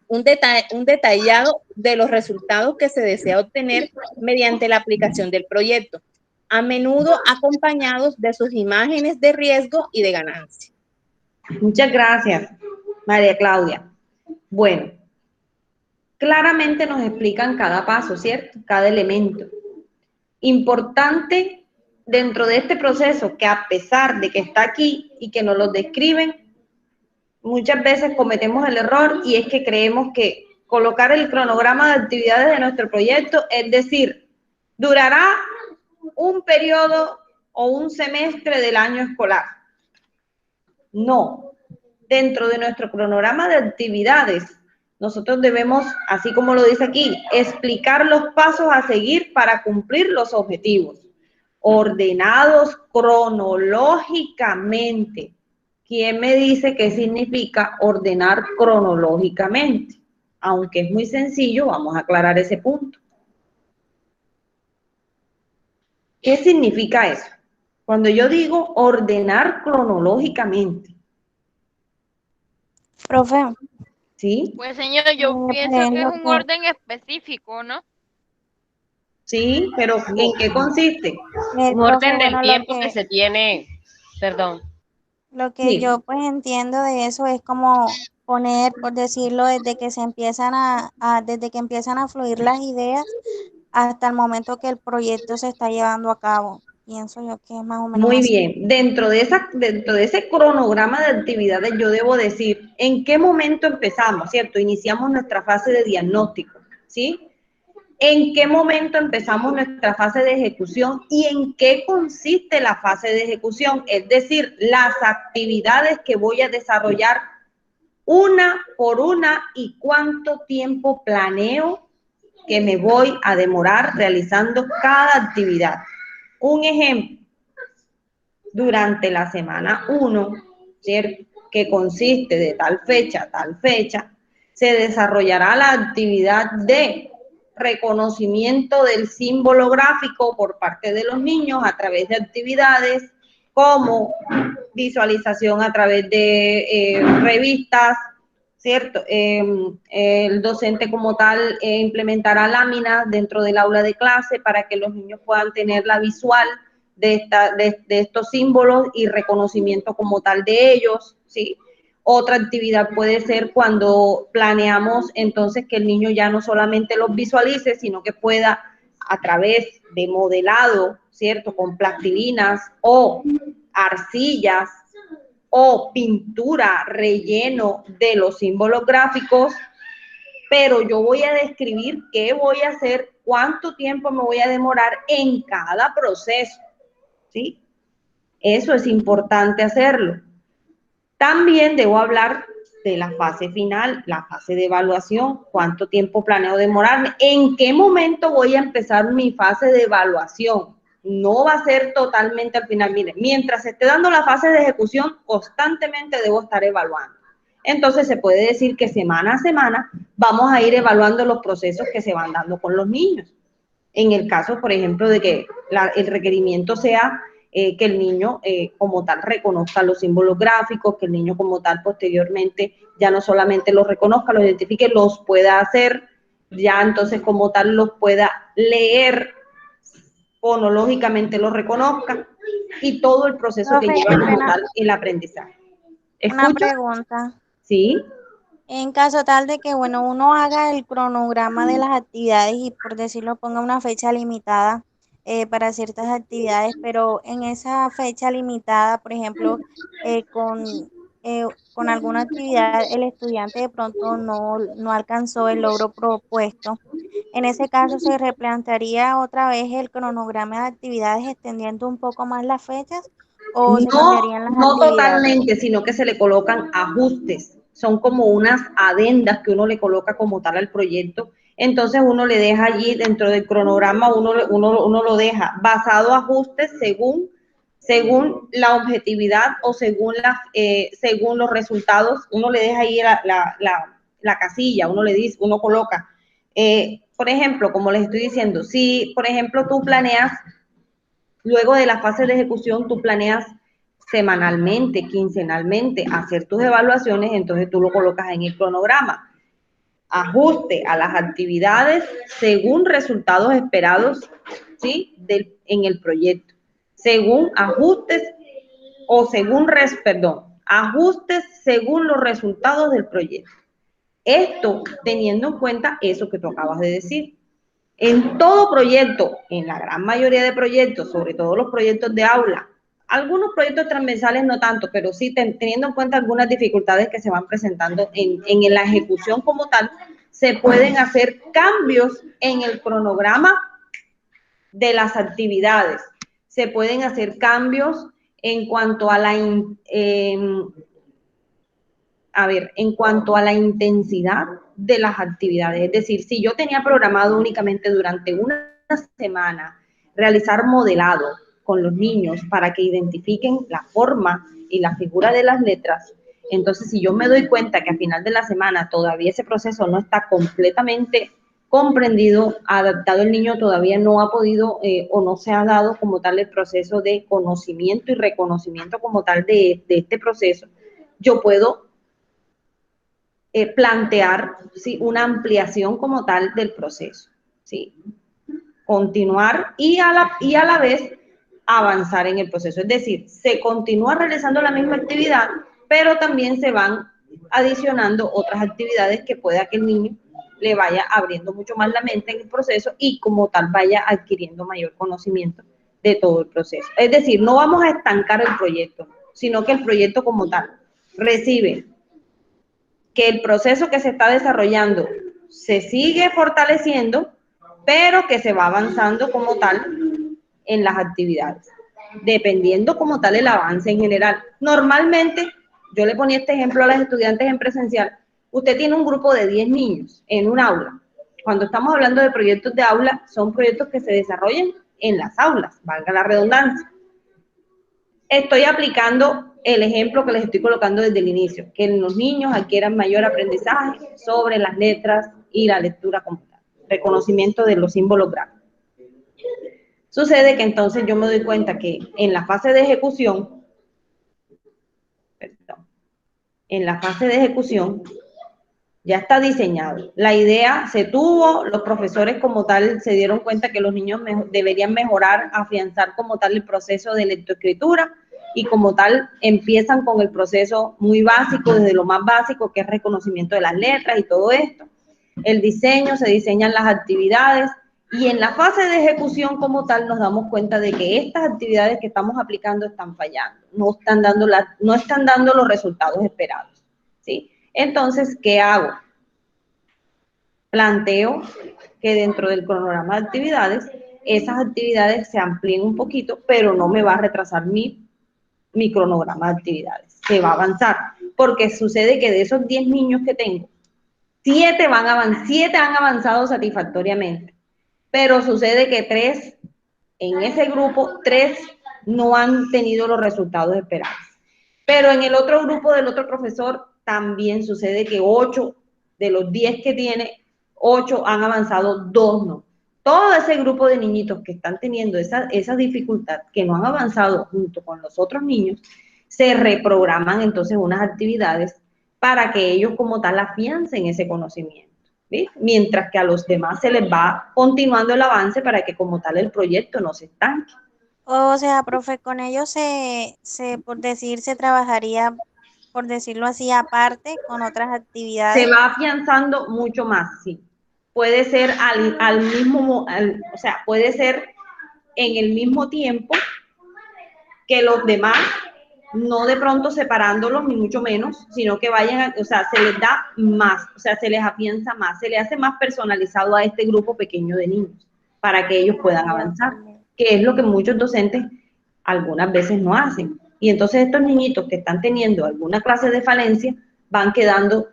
Un detallado de los resultados que se desea obtener mediante la aplicación del proyecto, a menudo acompañados de sus imágenes de riesgo y de ganancia. Muchas gracias, María Claudia. Bueno, claramente nos explican cada paso, ¿cierto? Cada elemento. Importante dentro de este proceso que a pesar de que está aquí y que nos lo describen, muchas veces cometemos el error y es que creemos que colocar el cronograma de actividades de nuestro proyecto, es decir, durará un periodo o un semestre del año escolar. No, dentro de nuestro cronograma de actividades, nosotros debemos, así como lo dice aquí, explicar los pasos a seguir para cumplir los objetivos, ordenados cronológicamente. ¿Quién me dice qué significa ordenar cronológicamente? Aunque es muy sencillo, vamos a aclarar ese punto. ¿Qué significa eso? Cuando yo digo ordenar cronológicamente. Profe. ¿Sí? Pues señora, yo pienso que es un orden específico, ¿no? Sí, pero ¿en qué consiste? Un orden del tiempo que se tiene, perdón. Lo que yo pues entiendo de eso es como poner, por decirlo, desde que empiezan a fluir las ideas hasta el momento que el proyecto se está llevando a cabo. Pienso yo que es más o menos muy así. bien. Dentro de ese cronograma de actividades, yo debo decir en qué momento empezamos, ¿cierto? Iniciamos nuestra fase de diagnóstico, ¿sí? ¿En qué momento empezamos nuestra fase de ejecución y en qué consiste la fase de ejecución? Es decir, las actividades que voy a desarrollar una por una y cuánto tiempo planeo que me voy a demorar realizando cada actividad. Un ejemplo, durante la semana 1, ¿cierto?, que consiste de tal fecha a tal fecha, se desarrollará la actividad de reconocimiento del símbolo gráfico por parte de los niños a través de actividades como visualización a través de revistas, ¿cierto? El docente como tal implementará láminas dentro del aula de clase para que los niños puedan tener la visual de estos símbolos y reconocimiento como tal de ellos, ¿sí? Otra actividad puede ser cuando planeamos entonces que el niño ya no solamente los visualice, sino que pueda a través de modelado, ¿cierto?, con plastilinas o arcillas o pintura, relleno de los símbolos gráficos, pero yo voy a describir qué voy a hacer, cuánto tiempo me voy a demorar en cada proceso, ¿sí? Eso es importante hacerlo. También debo hablar de la fase final, la fase de evaluación, cuánto tiempo planeo demorarme, en qué momento voy a empezar mi fase de evaluación. No va a ser totalmente al final. Miren, mientras esté dando la fase de ejecución, constantemente debo estar evaluando. Entonces se puede decir que semana a semana vamos a ir evaluando los procesos que se van dando con los niños. En el caso, por ejemplo, de que el requerimiento sea que el niño como tal reconozca los símbolos gráficos, que el niño como tal posteriormente ya no solamente los reconozca, los identifique, los pueda hacer, ya entonces como tal los pueda leer, fonológicamente los reconozca y todo el proceso que lleva como tal el aprendizaje. ¿Escucha? Una pregunta. Sí. En caso tal de que, bueno, uno haga el cronograma de las actividades y, por decirlo, ponga una fecha limitada para ciertas actividades, pero en esa fecha limitada, por ejemplo, con alguna actividad el estudiante de pronto no alcanzó el logro propuesto. En ese caso, ¿se replantearía otra vez el cronograma de actividades extendiendo un poco más las fechas o se cambiarían las actividades? No totalmente, sino que se le colocan ajustes. Son como unas adendas que uno le coloca como tal al proyecto. Entonces uno le deja allí dentro del cronograma, uno lo deja basado a ajustes según la objetividad o según los resultados. Uno le deja ahí la casilla, uno coloca. Por ejemplo, como les estoy diciendo, si por ejemplo tú planeas, luego de la fase de ejecución, tú planeas semanalmente, quincenalmente, hacer tus evaluaciones, entonces tú lo colocas en el cronograma. Ajuste a las actividades según resultados esperados, ¿sí? En el proyecto, según ajustes ajustes según los resultados del proyecto. Esto teniendo en cuenta eso que tú acabas de decir. En todo proyecto, en la gran mayoría de proyectos, sobre todo los proyectos de aula, algunos proyectos transversales no tanto, pero sí teniendo en cuenta algunas dificultades que se van presentando en la ejecución como tal, se pueden hacer cambios en el cronograma de las actividades. Se pueden hacer cambios en cuanto a en cuanto a la intensidad de las actividades. Es decir, si yo tenía programado únicamente durante una semana realizar modelado con los niños para que identifiquen la forma y la figura de las letras, entonces si yo me doy cuenta que a final de la semana todavía ese proceso no está completamente comprendido, adaptado, el niño todavía no ha podido o no se ha dado como tal el proceso de conocimiento y reconocimiento como tal de este proceso, yo puedo plantear, ¿sí?, una ampliación como tal del proceso, ¿sí? Continuar y a la vez avanzar en el proceso. Es decir, se continúa realizando la misma actividad, pero también se van adicionando otras actividades que pueda que el niño le vaya abriendo mucho más la mente en el proceso y como tal vaya adquiriendo mayor conocimiento de todo el proceso. Es decir, no vamos a estancar el proyecto, sino que el proyecto como tal recibe que el proceso que se está desarrollando se sigue fortaleciendo, pero que se va avanzando como tal en las actividades, dependiendo como tal el avance en general. Normalmente, yo le ponía este ejemplo a las estudiantes en presencial, usted tiene un grupo de 10 niños en un aula. Cuando estamos hablando de proyectos de aula, son proyectos que se desarrollan en las aulas, valga la redundancia. Estoy aplicando el ejemplo que les estoy colocando desde el inicio, que los niños adquieran mayor aprendizaje sobre las letras y la lectura como tal, reconocimiento de los símbolos gráficos. Sucede que entonces yo me doy cuenta que en la fase de ejecución, ya está diseñado. La idea se tuvo, los profesores como tal se dieron cuenta que los niños deberían mejorar, afianzar como tal el proceso de lectoescritura y como tal empiezan con el proceso muy básico, desde lo más básico que es reconocimiento de las letras y todo esto. El diseño, se diseñan las actividades y en la fase de ejecución como tal nos damos cuenta de que estas actividades que estamos aplicando están fallando, no están dando los resultados esperados, ¿sí? Entonces, ¿qué hago? Planteo que dentro del cronograma de actividades, esas actividades se amplíen un poquito, pero no me va a retrasar mi cronograma de actividades. Se va a avanzar, porque sucede que de esos 10 niños que tengo, 7 han avanzado satisfactoriamente, pero sucede que 3, en ese grupo, 3 no han tenido los resultados esperados. Pero en el otro grupo del otro profesor también sucede que 8 de los 10 que tiene, 8 han avanzado, 2 no. Todo ese grupo de niñitos que están teniendo esa dificultad, que no han avanzado junto con los otros niños, se reprograman entonces unas actividades para que ellos como tal afiancen ese conocimiento, ¿sí? Mientras que a los demás se les va continuando el avance para que como tal el proyecto no se estanque. O sea, profe, con ellos se trabajaría, por decirlo así, aparte con otras actividades. Se va afianzando mucho más, sí. Puede ser o sea, puede ser en el mismo tiempo que los demás, no de pronto separándolos, ni mucho menos, sino que vayan, o sea, se les da más, o sea, se les afianza más, se les hace más personalizado a este grupo pequeño de niños, para que ellos puedan avanzar, que es lo que muchos docentes algunas veces no hacen. Y entonces estos niñitos que están teniendo alguna clase de falencia van quedando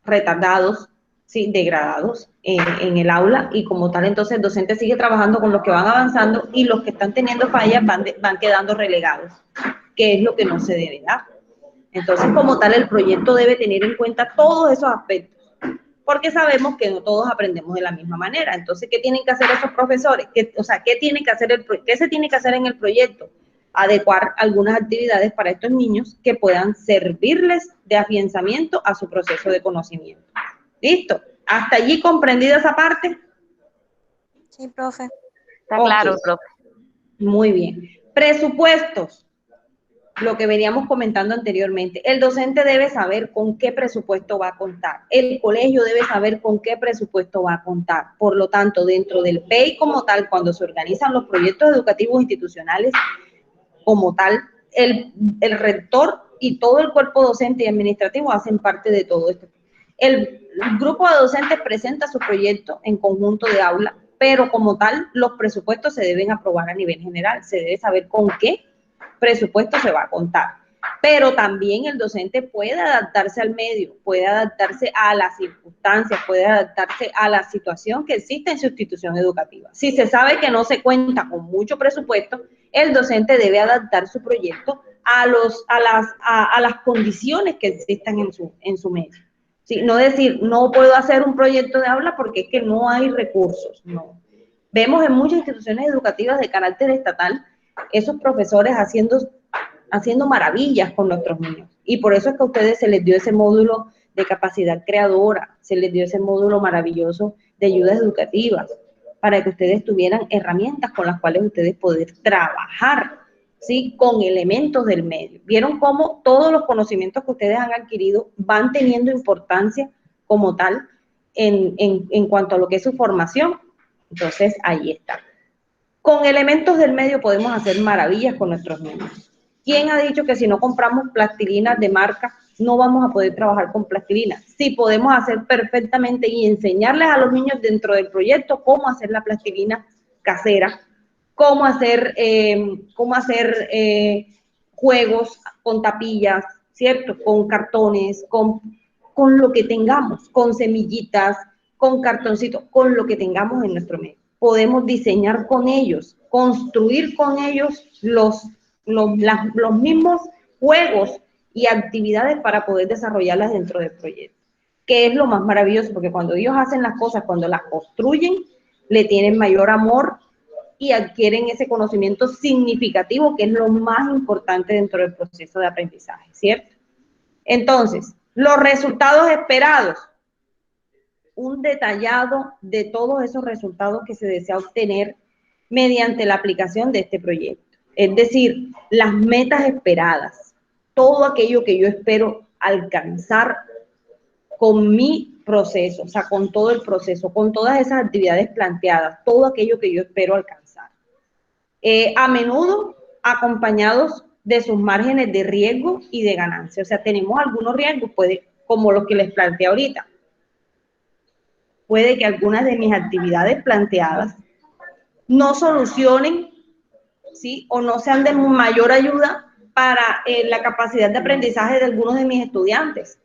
retardados, ¿sí?, degradados en el aula y como tal entonces el docente sigue trabajando con los que van avanzando y los que están teniendo fallas van quedando relegados, que es lo que no se debe dar. Entonces como tal el proyecto debe tener en cuenta todos esos aspectos, porque sabemos que no todos aprendemos de la misma manera. Entonces, ¿qué tienen que hacer esos profesores? ¿Qué se tiene que hacer en el proyecto? Adecuar algunas actividades para estos niños que puedan servirles de afianzamiento a su proceso de conocimiento. ¿Listo? ¿Hasta allí comprendida esa parte? Sí, profe. Está Ok. claro, profe. Muy bien. Presupuestos, lo que veníamos comentando anteriormente. El docente debe saber con qué presupuesto va a contar. El colegio debe saber con qué presupuesto va a contar. Por lo tanto, dentro del PEI como tal, cuando se organizan los proyectos educativos institucionales como tal, el rector y todo el cuerpo docente y administrativo hacen parte de todo esto. El grupo de docentes presenta su proyecto en conjunto de aula, pero como tal, los presupuestos se deben aprobar a nivel general. Se debe saber con qué presupuesto se va a contar. Pero también el docente puede adaptarse al medio, puede adaptarse a las circunstancias, puede adaptarse a la situación que existe en su institución educativa. Si se sabe que no se cuenta con mucho presupuesto, el docente debe adaptar su proyecto a las condiciones que existan en su medio. ¿Sí? No decir, no puedo hacer un proyecto de aula porque es que no hay recursos. No. Vemos en muchas instituciones educativas de carácter estatal esos profesores haciendo maravillas con nuestros niños. Y por eso es que a ustedes se les dio ese módulo de capacidad creadora, se les dio ese módulo maravilloso de ayudas educativas, para que ustedes tuvieran herramientas con las cuales ustedes poder trabajar, ¿sí? Con elementos del medio. ¿Vieron cómo todos los conocimientos que ustedes han adquirido van teniendo importancia como tal en cuanto a lo que es su formación? Entonces, ahí está. Con elementos del medio podemos hacer maravillas con nuestros niños. ¿Quién ha dicho que si no compramos plastilinas de marca no vamos a poder trabajar con plastilina? Sí, podemos hacer perfectamente y enseñarles a los niños dentro del proyecto cómo hacer la plastilina casera, cómo hacer juegos con tapillas, ¿cierto? Con cartones, con lo que tengamos, con semillitas, con cartoncitos, con lo que tengamos en nuestro medio. Podemos diseñar con ellos, construir con ellos los mismos juegos y actividades para poder desarrollarlas dentro del proyecto, que es lo más maravilloso, porque cuando ellos hacen las cosas, cuando las construyen, le tienen mayor amor y adquieren ese conocimiento significativo, que es lo más importante dentro del proceso de aprendizaje, ¿cierto? Entonces, los resultados esperados, un detallado de todos esos resultados que se desea obtener mediante la aplicación de este proyecto. Es decir, las metas esperadas, todo aquello que yo espero alcanzar con mi proceso, o sea, con todo el proceso, con todas esas actividades planteadas, todo aquello que yo espero alcanzar. A menudo acompañados de sus márgenes de riesgo y de ganancia. O sea, tenemos algunos riesgos, como los que les planteé ahorita. Puede que algunas de mis actividades planteadas no solucionen, ¿sí? O no sean de mayor ayuda para la capacidad de aprendizaje de algunos de mis estudiantes.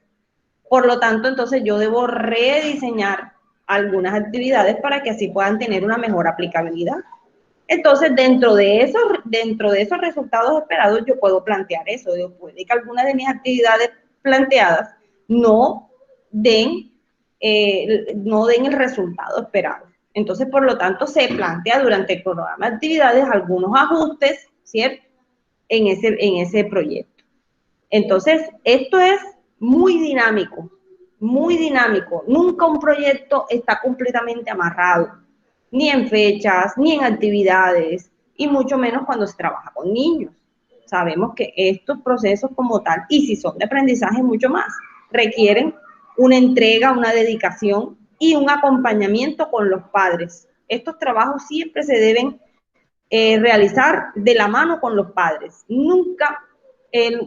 Por lo tanto, entonces yo debo rediseñar algunas actividades para que así puedan tener una mejor aplicabilidad. Entonces, dentro de esos resultados esperados, yo puedo plantear eso. Puede que algunas de mis actividades planteadas no den el resultado esperado. Entonces, por lo tanto, se plantea durante el programa de actividades algunos ajustes, ¿cierto? En ese proyecto. Entonces, esto es muy dinámico, muy dinámico. Nunca un proyecto está completamente amarrado, ni en fechas, ni en actividades, y mucho menos cuando se trabaja con niños. Sabemos que estos procesos como tal, y si son de aprendizaje mucho más, requieren una entrega, una dedicación y un acompañamiento con los padres. Estos trabajos siempre se deben realizar de la mano con los padres. Nunca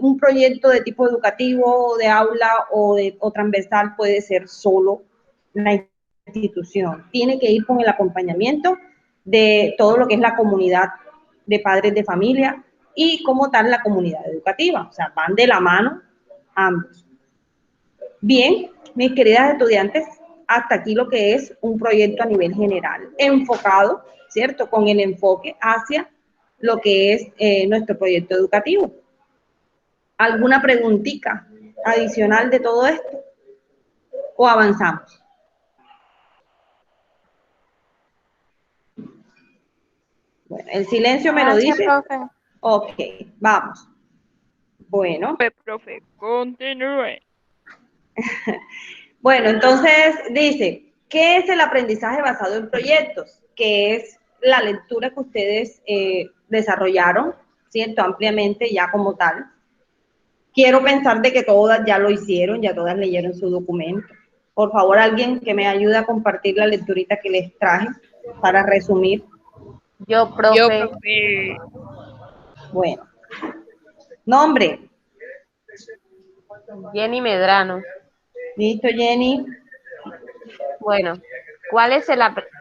un proyecto de tipo educativo, de aula o transversal puede ser solo la institución. Tiene que ir con el acompañamiento de todo lo que es la comunidad de padres de familia y como tal la comunidad educativa. O sea, van de la mano ambos. Bien, mis queridas estudiantes, hasta aquí lo que es un proyecto a nivel general, enfocado, ¿cierto? Con el enfoque hacia lo que es nuestro proyecto educativo. ¿Alguna preguntita adicional de todo esto? ¿O avanzamos? Bueno, el silencio me lo Gracias, dice. profe. Ok, vamos. Bueno. Profe, continúe. Bueno, entonces dice, ¿qué es el aprendizaje basado en proyectos? Que es la lectura que ustedes desarrollaron, ¿cierto? Ampliamente ya como tal. Quiero pensar de que todas ya lo hicieron, ya todas leyeron su documento. Por favor, alguien que me ayude a compartir la lecturita que les traje para resumir. Yo, profe. Yo, profe. Bueno. Nombre. Jenny Medrano. Listo, Jenny. Bueno,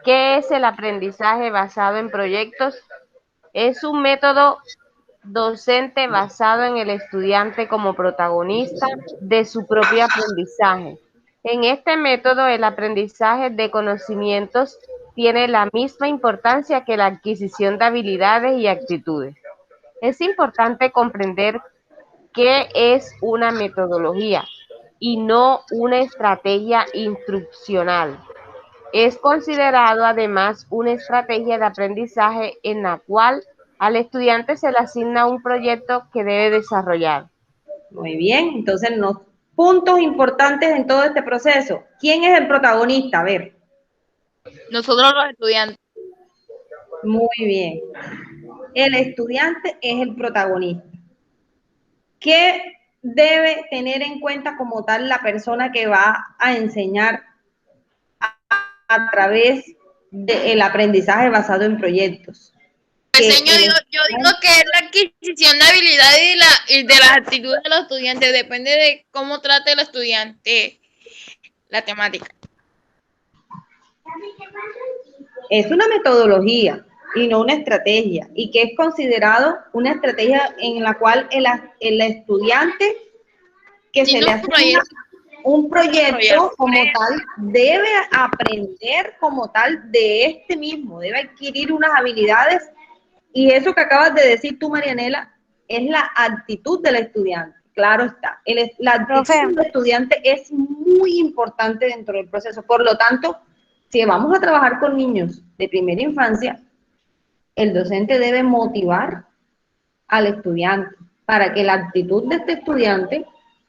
¿qué es el aprendizaje basado en proyectos? Es un método docente basado en el estudiante como protagonista de su propio aprendizaje. En este método, el aprendizaje de conocimientos tiene la misma importancia que la adquisición de habilidades y actitudes. Es importante comprender qué es una metodología y no una estrategia instruccional. Es considerado además una estrategia de aprendizaje en la cual al estudiante se le asigna un proyecto que debe desarrollar. Muy bien, entonces los puntos importantes en todo este proceso. ¿Quién es el protagonista? A ver. Nosotros los estudiantes. Muy bien. El estudiante es el protagonista. ¿Qué debe tener en cuenta como tal la persona que va a enseñar a través del aprendizaje basado en proyectos? Pues, señor, yo digo que es la adquisición de habilidades y de las actitudes de los estudiantes. Depende de cómo trate el estudiante la temática. Es una metodología y no una estrategia, y que es considerado una estrategia en la cual el estudiante que se le asigna un proyecto como tal debe aprender como tal de este mismo, debe adquirir unas habilidades, y eso que acabas de decir tú, Marianela, es la actitud del estudiante. Claro está, la actitud del estudiante es muy importante dentro del proceso. Por lo tanto, si vamos a trabajar con niños de primera infancia, el docente debe motivar al estudiante para que la actitud de este estudiante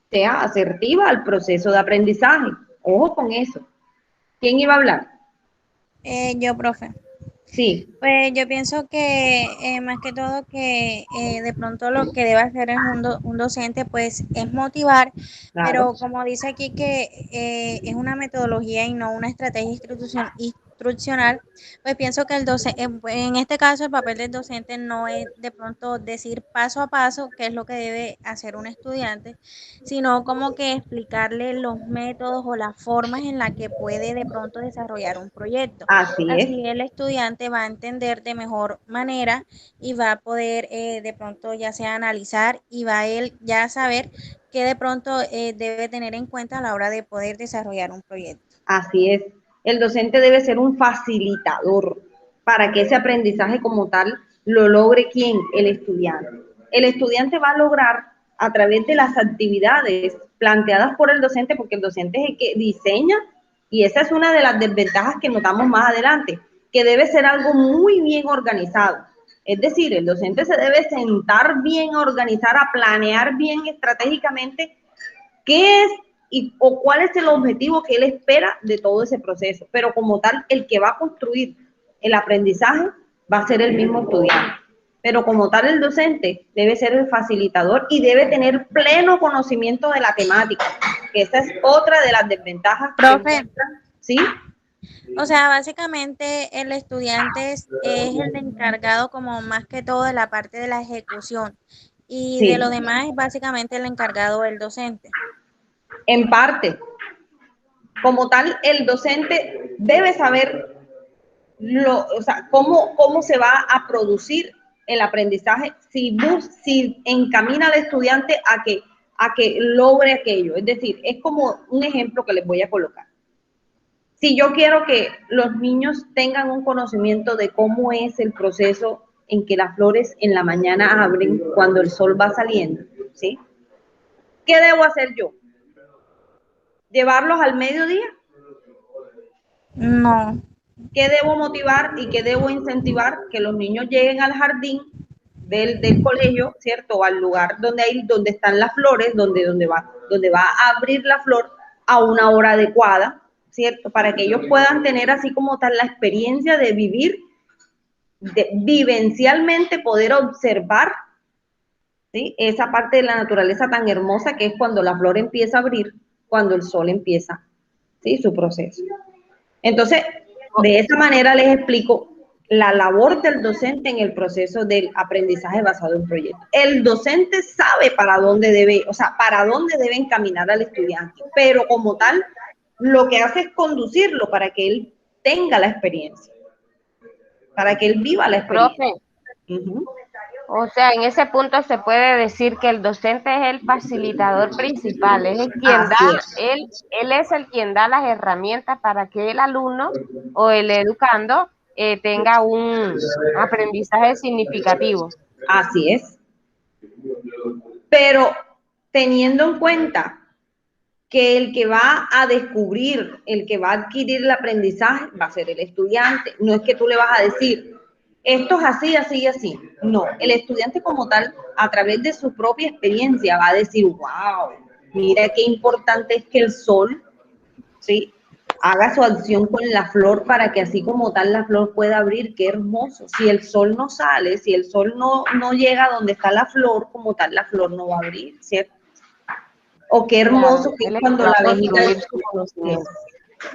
sea asertiva al proceso de aprendizaje. Ojo con eso. ¿Quién iba a hablar? Yo, profe. Sí. Pues yo pienso que más que todo que de pronto lo que debe hacer es un docente pues es motivar, Claro. pero como dice aquí que es una metodología y no una estrategia instruccional, pues pienso que el docente, en este caso el papel del docente no es de pronto decir paso a paso qué es lo que debe hacer un estudiante, sino como que explicarle los métodos o las formas en las que puede de pronto desarrollar un proyecto. Así es. Así el estudiante va a entender de mejor manera y va a poder de pronto ya sea analizar y va a él ya saber qué de pronto debe tener en cuenta a la hora de poder desarrollar un proyecto. Así es. El docente debe ser un facilitador para que ese aprendizaje como tal lo logre ¿quién? El estudiante. El estudiante va a lograr a través de las actividades planteadas por el docente, porque el docente es el que diseña, y esa es una de las desventajas que notamos más adelante, que debe ser algo muy bien organizado. Es decir, el docente se debe sentar bien, a organizar, a planear bien estratégicamente qué es o cuál es el objetivo que él espera de todo ese proceso. Pero como tal, el que va a construir el aprendizaje va a ser el mismo estudiante. Pero como tal, el docente debe ser el facilitador y debe tener pleno conocimiento de la temática, que esa es otra de las desventajas. Profe, ¿sí? O sea, básicamente el estudiante es el encargado como más que todo de la parte de la ejecución y Sí. de lo demás es básicamente el encargado el docente. En parte, como tal, el docente debe saber cómo se va a producir el aprendizaje si encamina al estudiante a que logre aquello. Es decir, es como un ejemplo que les voy a colocar. Si yo quiero que los niños tengan un conocimiento de cómo es el proceso en que las flores en la mañana abren cuando el sol va saliendo, ¿sí? ¿Qué debo hacer yo? ¿Llevarlos al mediodía? No. ¿Qué debo motivar y qué debo incentivar? Que los niños lleguen al jardín del colegio, ¿cierto? O al lugar donde están las flores, donde va a abrir la flor a una hora adecuada, ¿cierto? Para que ellos puedan tener así como tal la experiencia de vivir vivencialmente poder observar, ¿sí?, esa parte de la naturaleza tan hermosa que es cuando la flor empieza a abrir, cuando el sol empieza, ¿sí?, su proceso. Entonces, de esa manera les explico la labor del docente en el proceso del aprendizaje basado en proyectos. El docente sabe para dónde debe, o sea, para dónde debe encaminar al estudiante, pero como tal, lo que hace es conducirlo para que él tenga la experiencia, para que él viva la experiencia. Profe, o sea, en ese punto se puede decir que el docente es el facilitador principal, es el quien da, él es el quien da las herramientas para que el alumno o el educando tenga un aprendizaje significativo. Así es. Pero teniendo en cuenta que el que va a descubrir, el que va a adquirir el aprendizaje va a ser el estudiante. No es que tú le vas a decir, esto es así, así y así. No, el estudiante como tal, a través de su propia experiencia, va a decir, wow, mira qué importante es que el sol, ¿sí?, haga su acción con la flor para que así como tal la flor pueda abrir. Qué hermoso. Si el sol no sale, si el sol no llega donde está la flor, como tal la flor no va a abrir, ¿cierto? O qué hermoso que es cuando la abejita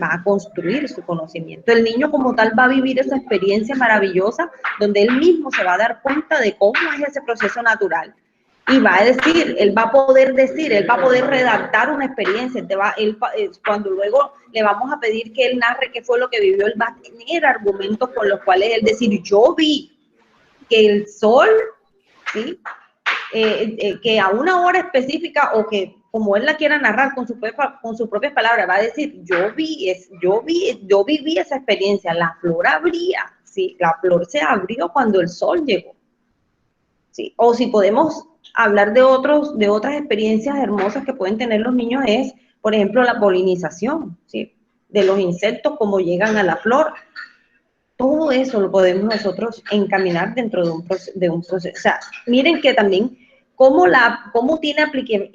va a construir su conocimiento. El niño como tal va a vivir esa experiencia maravillosa donde él mismo se va a dar cuenta de cómo es ese proceso natural. Y va a decir, él va a poder decir, él va a poder redactar una experiencia. Cuando luego le vamos a pedir que él narre qué fue lo que vivió, él va a tener argumentos con los cuales él decir, yo vi que el sol, ¿sí?, que a una hora específica o que como él la quiera narrar con sus propias palabras, va a decir, yo viví esa experiencia, la flor abría, ¿sí?, la flor se abrió cuando el sol llegó, ¿sí? O si podemos hablar de otras experiencias hermosas que pueden tener los niños es, por ejemplo, la polinización, ¿sí?, de los insectos, cómo llegan a la flor. Todo eso lo podemos nosotros encaminar dentro de un proceso. O sea, miren que también cómo tiene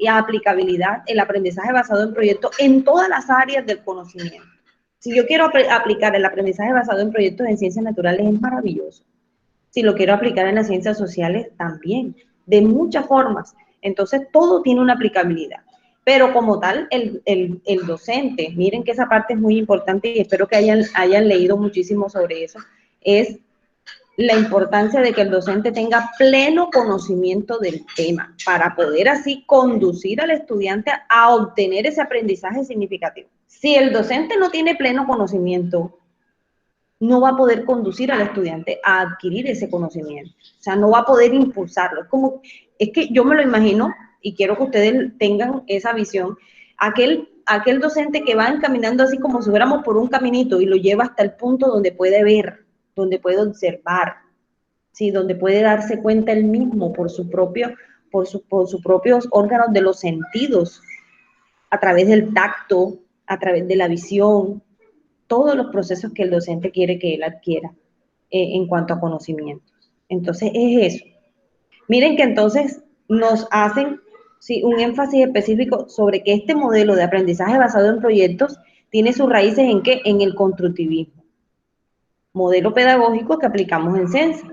aplicabilidad el aprendizaje basado en proyectos en todas las áreas del conocimiento. Si yo quiero aplicar el aprendizaje basado en proyectos en ciencias naturales, es maravilloso. Si lo quiero aplicar en las ciencias sociales, también, de muchas formas. Entonces, todo tiene una aplicabilidad. Pero como tal, el docente, miren que esa parte es muy importante y espero que hayan leído muchísimo sobre eso, es la importancia de que el docente tenga pleno conocimiento del tema para poder así conducir al estudiante a obtener ese aprendizaje significativo. Si el docente no tiene pleno conocimiento, no va a poder conducir al estudiante a adquirir ese conocimiento. O sea, no va a poder impulsarlo. Es que yo me lo imagino, y quiero que ustedes tengan esa visión, aquel docente que va encaminando así como si fuéramos por un caminito y lo lleva hasta el punto donde puede ver, donde puede observar, ¿sí?, donde puede darse cuenta él mismo por sus propios órganos de los sentidos, a través del tacto, a través de la visión, todos los procesos que el docente quiere que él adquiera en cuanto a conocimientos. Entonces, es eso. Miren que entonces nos hacen, sí, un énfasis específico sobre que este modelo de aprendizaje basado en proyectos tiene sus raíces ¿en qué? En el constructivismo. Modelo pedagógico que aplicamos en CENSA,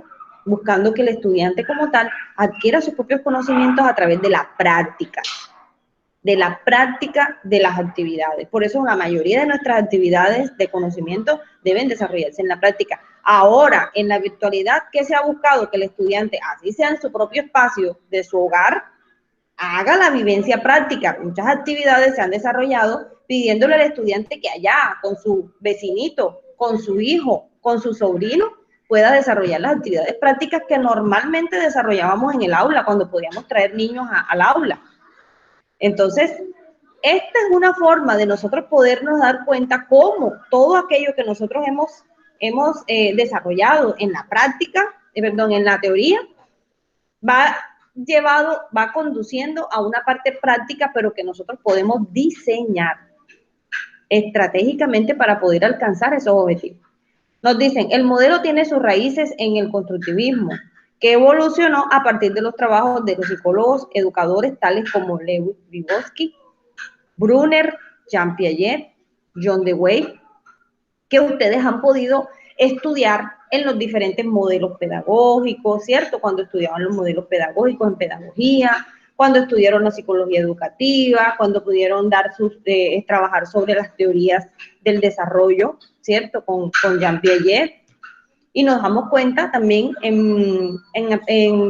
buscando que el estudiante como tal adquiera sus propios conocimientos a través de la práctica de las actividades. Por eso la mayoría de nuestras actividades de conocimiento deben desarrollarse en la práctica. Ahora, en la virtualidad, ¿qué se ha buscado? Que el estudiante, así sea en su propio espacio de su hogar, haga la vivencia práctica. Muchas actividades se han desarrollado pidiéndole al estudiante que allá, con su vecinito, con su hijo, con su sobrino, pueda desarrollar las actividades prácticas que normalmente desarrollábamos en el aula, cuando podíamos traer niños al aula. Entonces, esta es una forma de nosotros podernos dar cuenta cómo todo aquello que nosotros hemos desarrollado en la práctica, en la teoría, va conduciendo a una parte práctica, pero que nosotros podemos diseñar estratégicamente para poder alcanzar esos objetivos. Nos dicen, el modelo tiene sus raíces en el constructivismo, que evolucionó a partir de los trabajos de los psicólogos educadores tales como Lewis Vygotsky, Brunner, Jean Piaget, John Dewey, que ustedes han podido estudiar en los diferentes modelos pedagógicos, ¿cierto? Cuando estudiaban los modelos pedagógicos en pedagogía, cuando estudiaron la psicología educativa, cuando pudieron trabajar sobre las teorías del desarrollo, ¿cierto? Con Jean Piaget. Y nos damos cuenta también en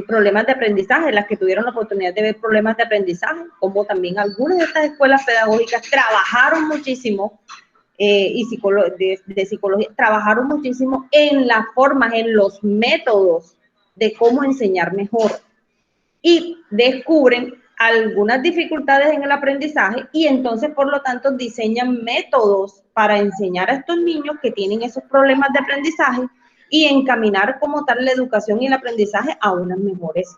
problemas de aprendizaje, las que tuvieron la oportunidad de ver problemas de aprendizaje, como también algunas de estas escuelas pedagógicas trabajaron muchísimo de psicología, trabajaron muchísimo en las formas, en los métodos de cómo enseñar mejor. Y descubren algunas dificultades en el aprendizaje y entonces, por lo tanto, diseñan métodos para enseñar a estos niños que tienen esos problemas de aprendizaje y encaminar como tal la educación y el aprendizaje a unas mejores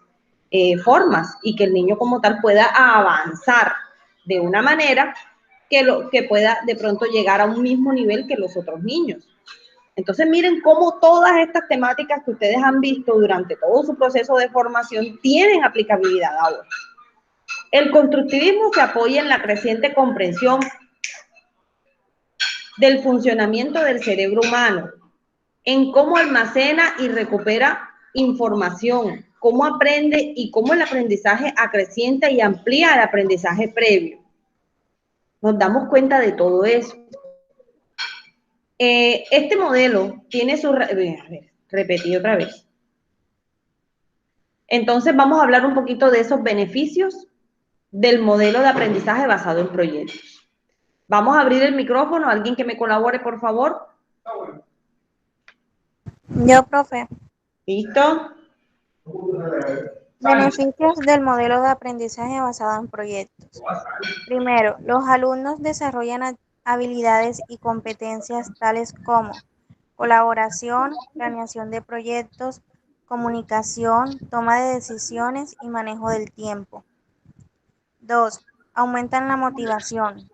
formas y que el niño como tal pueda avanzar de una manera que pueda de pronto llegar a un mismo nivel que los otros niños. Entonces miren cómo todas estas temáticas que ustedes han visto durante todo su proceso de formación tienen aplicabilidad ahora. El constructivismo se apoya en la creciente comprensión del funcionamiento del cerebro humano, en cómo almacena y recupera información, cómo aprende y cómo el aprendizaje acrecienta y amplía el aprendizaje previo. Nos damos cuenta de todo eso. Este modelo tiene su... repetí otra vez. Entonces vamos a hablar un poquito de esos beneficios del modelo de aprendizaje basado en proyectos. Vamos a abrir el micrófono. ¿Alguien que me colabore, por favor? Yo, profe. ¿Listo? Beneficios del modelo de aprendizaje basado en proyectos. Primero, los alumnos desarrollan habilidades y competencias tales como colaboración, planeación de proyectos, comunicación, toma de decisiones y manejo del tiempo. 2. Aumentan la motivación.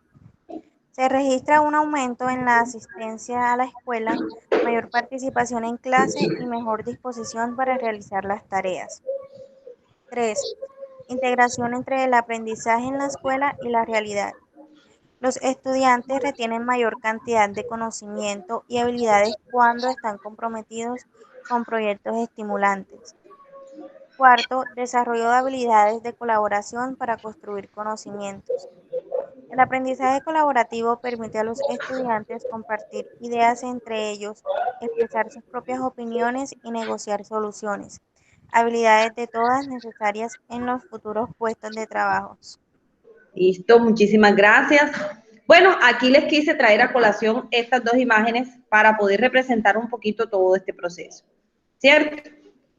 Se registra un aumento en la asistencia a la escuela, mayor participación en clase y mejor disposición para realizar las tareas. 3. Integración entre el aprendizaje en la escuela y la realidad. Los estudiantes retienen mayor cantidad de conocimiento y habilidades cuando están comprometidos con proyectos estimulantes. 4. Desarrollo de habilidades de colaboración para construir conocimientos. El aprendizaje colaborativo permite a los estudiantes compartir ideas entre ellos, expresar sus propias opiniones y negociar soluciones. Habilidades de todas necesarias en los futuros puestos de trabajo. Listo, muchísimas gracias. Bueno, aquí les quise traer a colación estas dos imágenes para poder representar un poquito todo este proceso, ¿cierto?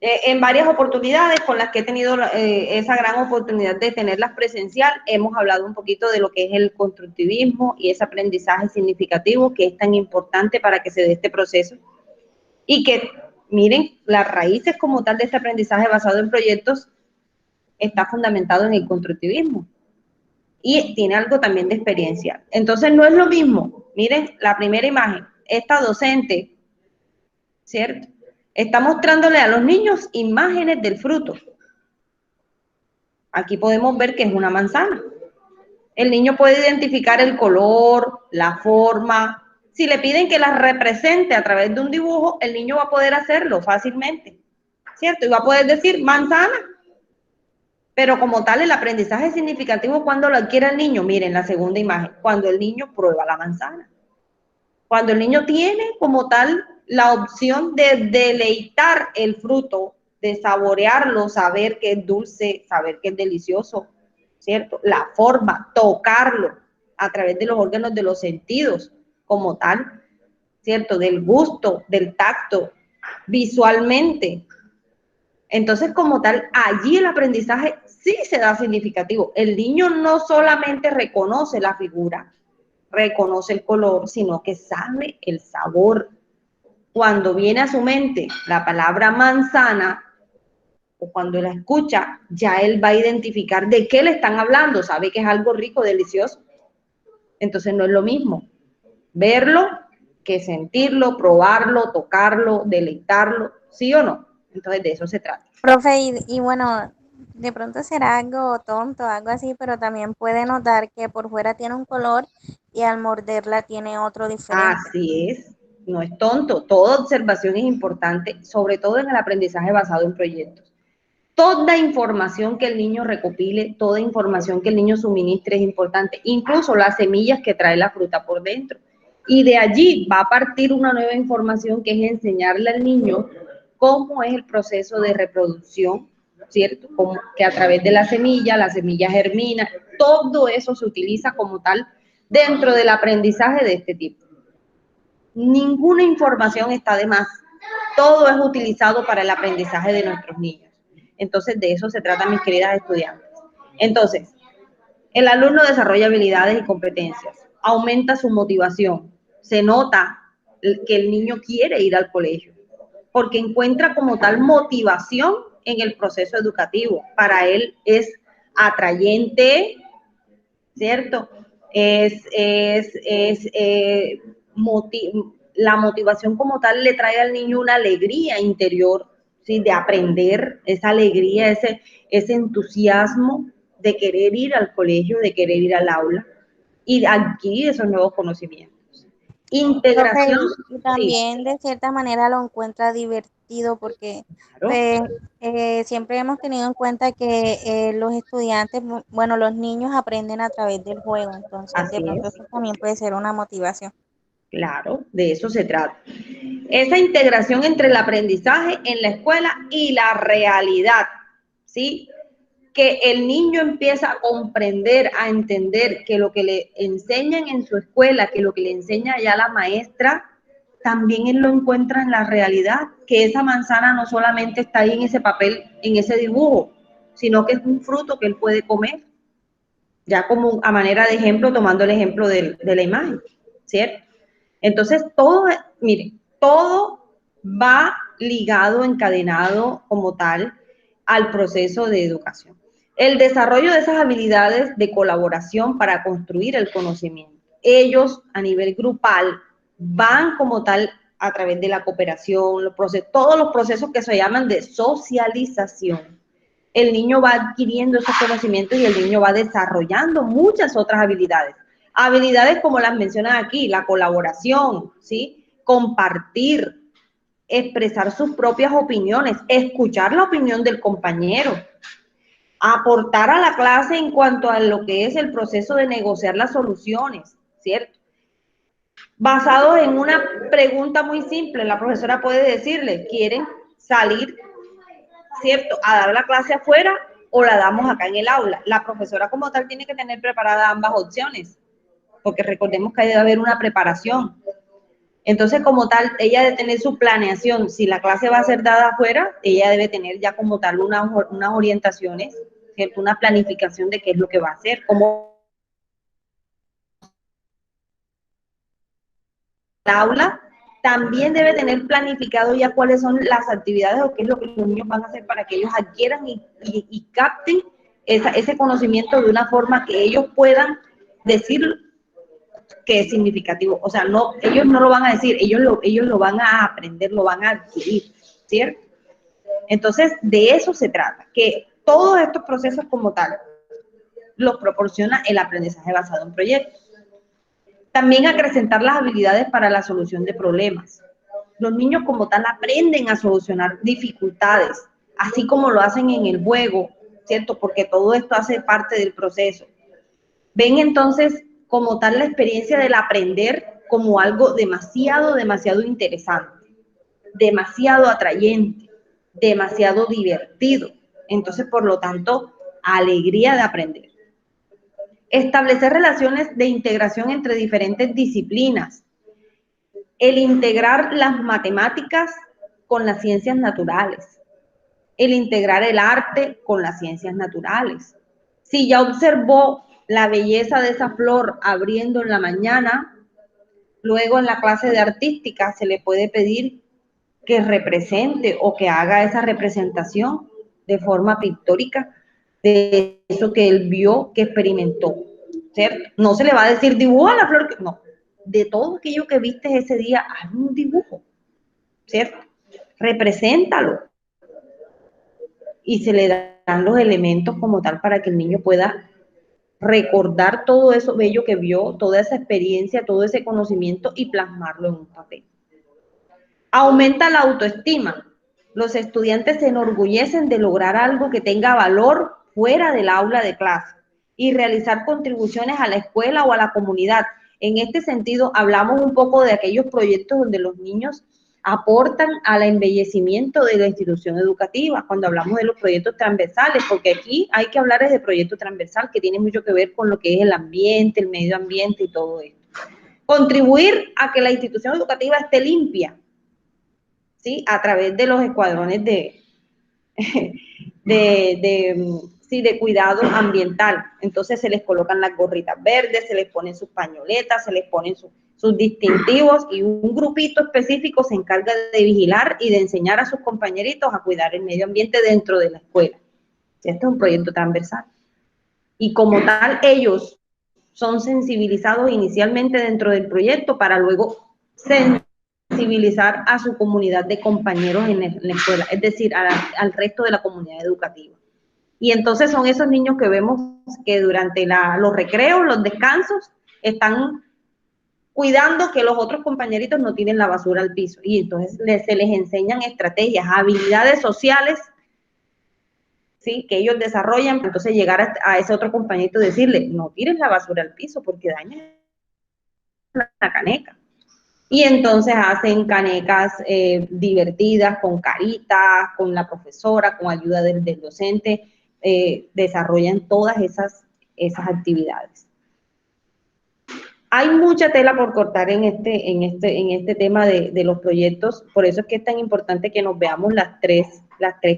En varias oportunidades con las que he tenido esa gran oportunidad de tenerlas presencial, hemos hablado un poquito de lo que es el constructivismo y ese aprendizaje significativo que es tan importante para que se dé este proceso y que, miren, las raíces como tal de este aprendizaje basado en proyectos está fundamentado en el constructivismo y tiene algo también de experiencia. Entonces no es lo mismo, miren la primera imagen, esta docente, ¿cierto? Está mostrándole a los niños imágenes del fruto. Aquí podemos ver que es una manzana. El niño puede identificar el color, la forma. Si le piden que las represente a través de un dibujo, el niño va a poder hacerlo fácilmente, ¿cierto? Y va a poder decir manzana. Pero como tal, el aprendizaje significativo, cuando lo adquiere el niño, miren la segunda imagen, cuando el niño prueba la manzana. Cuando el niño tiene como tal la opción de deleitar el fruto, de saborearlo, saber que es dulce, saber que es delicioso, ¿cierto? La forma, tocarlo a través de los órganos de los sentidos como tal, ¿cierto? Del gusto, del tacto, visualmente. Entonces, como tal, allí el aprendizaje sí se da significativo. El niño no solamente reconoce la figura, reconoce el color, sino que sabe el sabor. Cuando viene a su mente la palabra manzana, o cuando la escucha, ya él va a identificar de qué le están hablando, sabe que es algo rico, delicioso. Entonces no es lo mismo verlo que sentirlo, probarlo, tocarlo, deleitarlo, ¿sí o no? Entonces de eso se trata. Profe, y bueno, de pronto será algo tonto, algo así, pero también puede notar que por fuera tiene un color y al morderla tiene otro diferente. Así es. no es tonto, toda observación es importante, sobre todo en el aprendizaje basado en proyectos. Toda información que el niño recopile, toda información que el niño suministre es importante, incluso las semillas que trae la fruta por dentro. Y de allí va a partir una nueva información que es enseñarle al niño cómo es el proceso de reproducción, ¿cierto? Como que a través de la semilla germina, todo eso se utiliza como tal dentro del aprendizaje de este tipo. Ninguna información está de más, todo es utilizado para el aprendizaje de nuestros niños. Entonces, de eso se trata, mis queridas estudiantes. Entonces, el alumno desarrolla habilidades y competencias, aumenta su motivación, se nota que el niño quiere ir al colegio, porque encuentra como tal motivación en el proceso educativo. Para él es atrayente, ¿cierto? La motivación como tal le trae al niño una alegría interior, ¿sí? De aprender, esa alegría, ese entusiasmo de querer ir al colegio, de querer ir al aula y adquirir esos nuevos conocimientos. Integración. Y también de cierta manera lo encuentra divertido porque Claro. pues, siempre hemos tenido en cuenta que los estudiantes, bueno, los niños aprenden a través del juego, entonces de Así pronto es. eso también puede ser una motivación. Claro, de eso se trata. Esa integración entre el aprendizaje en la escuela y la realidad, ¿sí? Que el niño empieza a comprender, a entender que lo que le enseñan en su escuela, que lo que le enseña ya la maestra, también él lo encuentra en la realidad, que esa manzana no solamente está ahí en ese papel, en ese dibujo, sino que es un fruto que él puede comer, ya como a manera de ejemplo, tomando el ejemplo de la imagen, ¿cierto? Entonces, miren, todo va ligado, encadenado como tal al proceso de educación. El desarrollo de esas habilidades de colaboración para construir el conocimiento. Ellos a nivel grupal van como tal a través de la cooperación, todos los procesos que se llaman de socialización. El niño va adquiriendo esos conocimientos y el niño va desarrollando muchas otras habilidades. Habilidades como las mencionan aquí, la colaboración, ¿sí? Compartir, expresar sus propias opiniones, escuchar la opinión del compañero, aportar a la clase en cuanto a lo que es el proceso de negociar las soluciones, ¿cierto? Basado en una pregunta muy simple, la profesora puede decirle, ¿quieren salir, cierto, a dar la clase afuera o la damos acá en el aula? La profesora como tal tiene que tener preparadas ambas opciones, porque recordemos que debe haber una preparación. Entonces, como tal, ella debe tener su planeación. Si la clase va a ser dada afuera, ella debe tener ya como tal unas orientaciones, ¿cierto? Una planificación de qué es lo que va a hacer, cómo la aula también debe tener planificado ya cuáles son las actividades o qué es lo que los niños van a hacer para que ellos adquieran y capten ese conocimiento de una forma que ellos puedan decir que es significativo. O sea, no, ellos no lo van a decir, ellos lo van a aprender, lo van a adquirir, ¿cierto? Entonces, de eso se trata, que todos estos procesos como tal los proporciona el aprendizaje basado en proyectos. También acrecentar las habilidades para la solución de problemas. Los niños como tal aprenden a solucionar dificultades, así como lo hacen en el juego, ¿cierto? Porque todo esto hace parte del proceso. Ven entonces como tal la experiencia del aprender como algo demasiado interesante, demasiado atrayente, demasiado divertido. Entonces, por lo tanto, alegría de aprender. Establecer relaciones de integración entre diferentes disciplinas. El integrar las matemáticas con las ciencias naturales. El integrar el arte con las ciencias naturales. Si ya observó la belleza de esa flor abriendo en la mañana, luego en la clase de artística se le puede pedir que represente o que haga esa representación de forma pictórica de eso que él vio, que experimentó, ¿cierto? No se le va a decir dibuja la flor, no, de todo aquello que viste ese día, haz un dibujo, ¿cierto? Represéntalo y se le dan los elementos como tal para que el niño pueda recordar todo eso bello que vio, toda esa experiencia, todo ese conocimiento y plasmarlo en un papel. Aumenta la autoestima. Los estudiantes se enorgullecen de lograr algo que tenga valor fuera del aula de clase y realizar contribuciones a la escuela o a la comunidad. En este sentido, hablamos un poco de aquellos proyectos donde los niños aportan al embellecimiento de la institución educativa, cuando hablamos de los proyectos transversales, porque aquí hay que hablar de proyecto transversal que tiene mucho que ver con lo que es el ambiente, el medio ambiente y todo esto. Contribuir a que la institución educativa esté limpia, ¿sí? A través de los escuadrones de cuidado ambiental. Entonces se les colocan las gorritas verdes, se les ponen sus pañoletas, se les ponen sus distintivos y un grupito específico se encarga de vigilar y de enseñar a sus compañeritos a cuidar el medio ambiente dentro de la escuela. Este es un proyecto transversal. Y como tal, ellos son sensibilizados inicialmente dentro del proyecto para luego sensibilizar a su comunidad de compañeros en la escuela, es decir, al resto de la comunidad educativa. Y entonces son esos niños que vemos que durante los recreos, los descansos, están cuidando que los otros compañeritos no tiren la basura al piso. Y entonces se les enseñan estrategias, habilidades sociales, ¿sí? Que ellos desarrollan. Entonces llegar a ese otro compañerito y decirle, no tires la basura al piso porque daña la caneca. Y entonces hacen canecas divertidas, con caritas, con la profesora, con ayuda del docente, desarrollan todas esas actividades. Hay mucha tela por cortar en este tema de los proyectos, por eso es que es tan importante que nos veamos las tres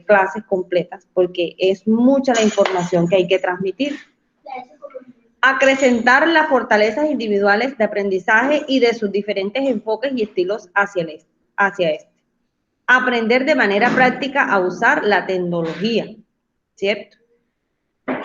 clases completas, porque es mucha la información que hay que transmitir. Acrecentar las fortalezas individuales de aprendizaje y de sus diferentes enfoques y estilos hacia este. Aprender de manera práctica a usar la tecnología, ¿cierto?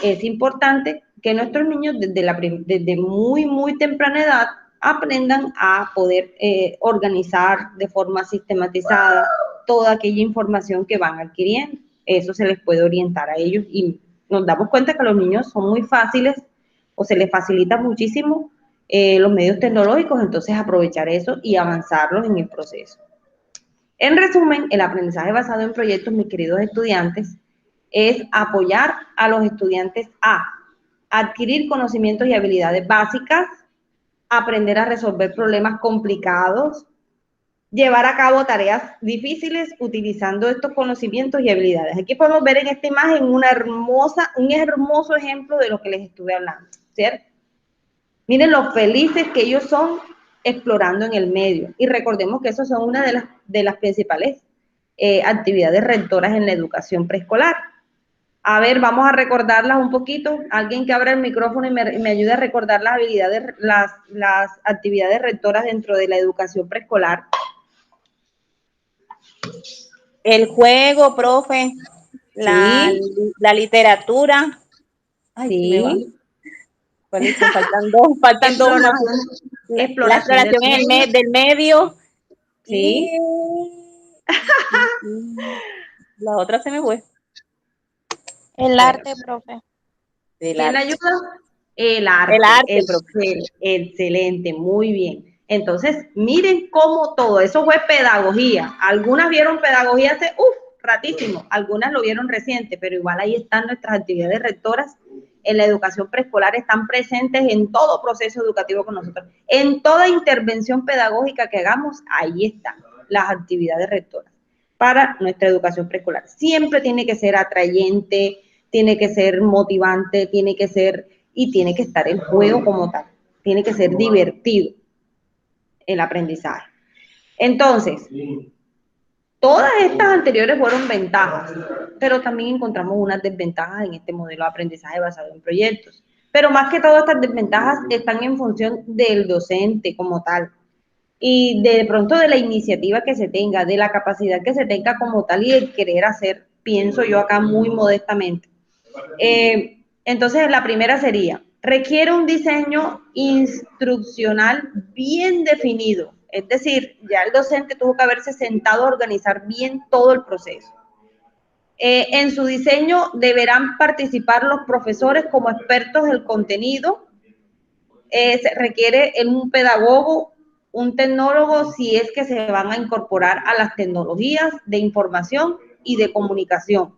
Es importante que nuestros niños desde muy, muy temprana edad aprendan a poder organizar de forma sistematizada toda aquella información que van adquiriendo. Eso se les puede orientar a ellos y nos damos cuenta que los niños son muy fáciles o se les facilita muchísimo los medios tecnológicos, entonces aprovechar eso y avanzarlos en el proceso. En resumen, el aprendizaje basado en proyectos, mis queridos estudiantes, es apoyar a los estudiantes a adquirir conocimientos y habilidades básicas, aprender a resolver problemas complicados, llevar a cabo tareas difíciles utilizando estos conocimientos y habilidades. Aquí podemos ver en esta imagen un hermoso ejemplo de lo que les estuve hablando, ¿cierto? Miren lo felices que ellos son explorando en el medio. Y recordemos que eso son una de las principales actividades rectoras en la educación preescolar. A ver, vamos a recordarlas un poquito. Alguien que abra el micrófono y me ayude a recordar las habilidades, las actividades rectoras dentro de la educación preescolar. El juego, profe, la literatura. Ay, sí. Faltan dos más. La exploración del medio. Sí. La otra se me fue. El arte, profe. ¿Quién ayuda? El arte, profe. Excelente, muy bien. Entonces, miren cómo todo, eso fue pedagogía. Algunas vieron pedagogía hace, ratísimo, algunas lo vieron reciente, pero igual ahí están nuestras actividades rectoras en la educación preescolar, están presentes en todo proceso educativo con nosotros. En toda intervención pedagógica que hagamos, ahí están las actividades rectoras para nuestra educación preescolar. Siempre tiene que ser atrayente, tiene que ser motivante, tiene que estar el juego como tal, tiene que ser divertido el aprendizaje. Entonces, todas estas anteriores fueron ventajas, pero también encontramos unas desventajas en este modelo de aprendizaje basado en proyectos. Pero más que todo, estas desventajas están en función del docente como tal y de pronto de la iniciativa que se tenga, de la capacidad que se tenga como tal y de querer hacer, pienso yo acá muy modestamente. Entonces, la primera sería, requiere un diseño instruccional bien definido. Es decir, ya el docente tuvo que haberse sentado a organizar bien todo el proceso. En su diseño deberán participar los profesores como expertos del contenido. Se requiere un pedagogo, un tecnólogo si es que se van a incorporar a las tecnologías de información y de comunicación.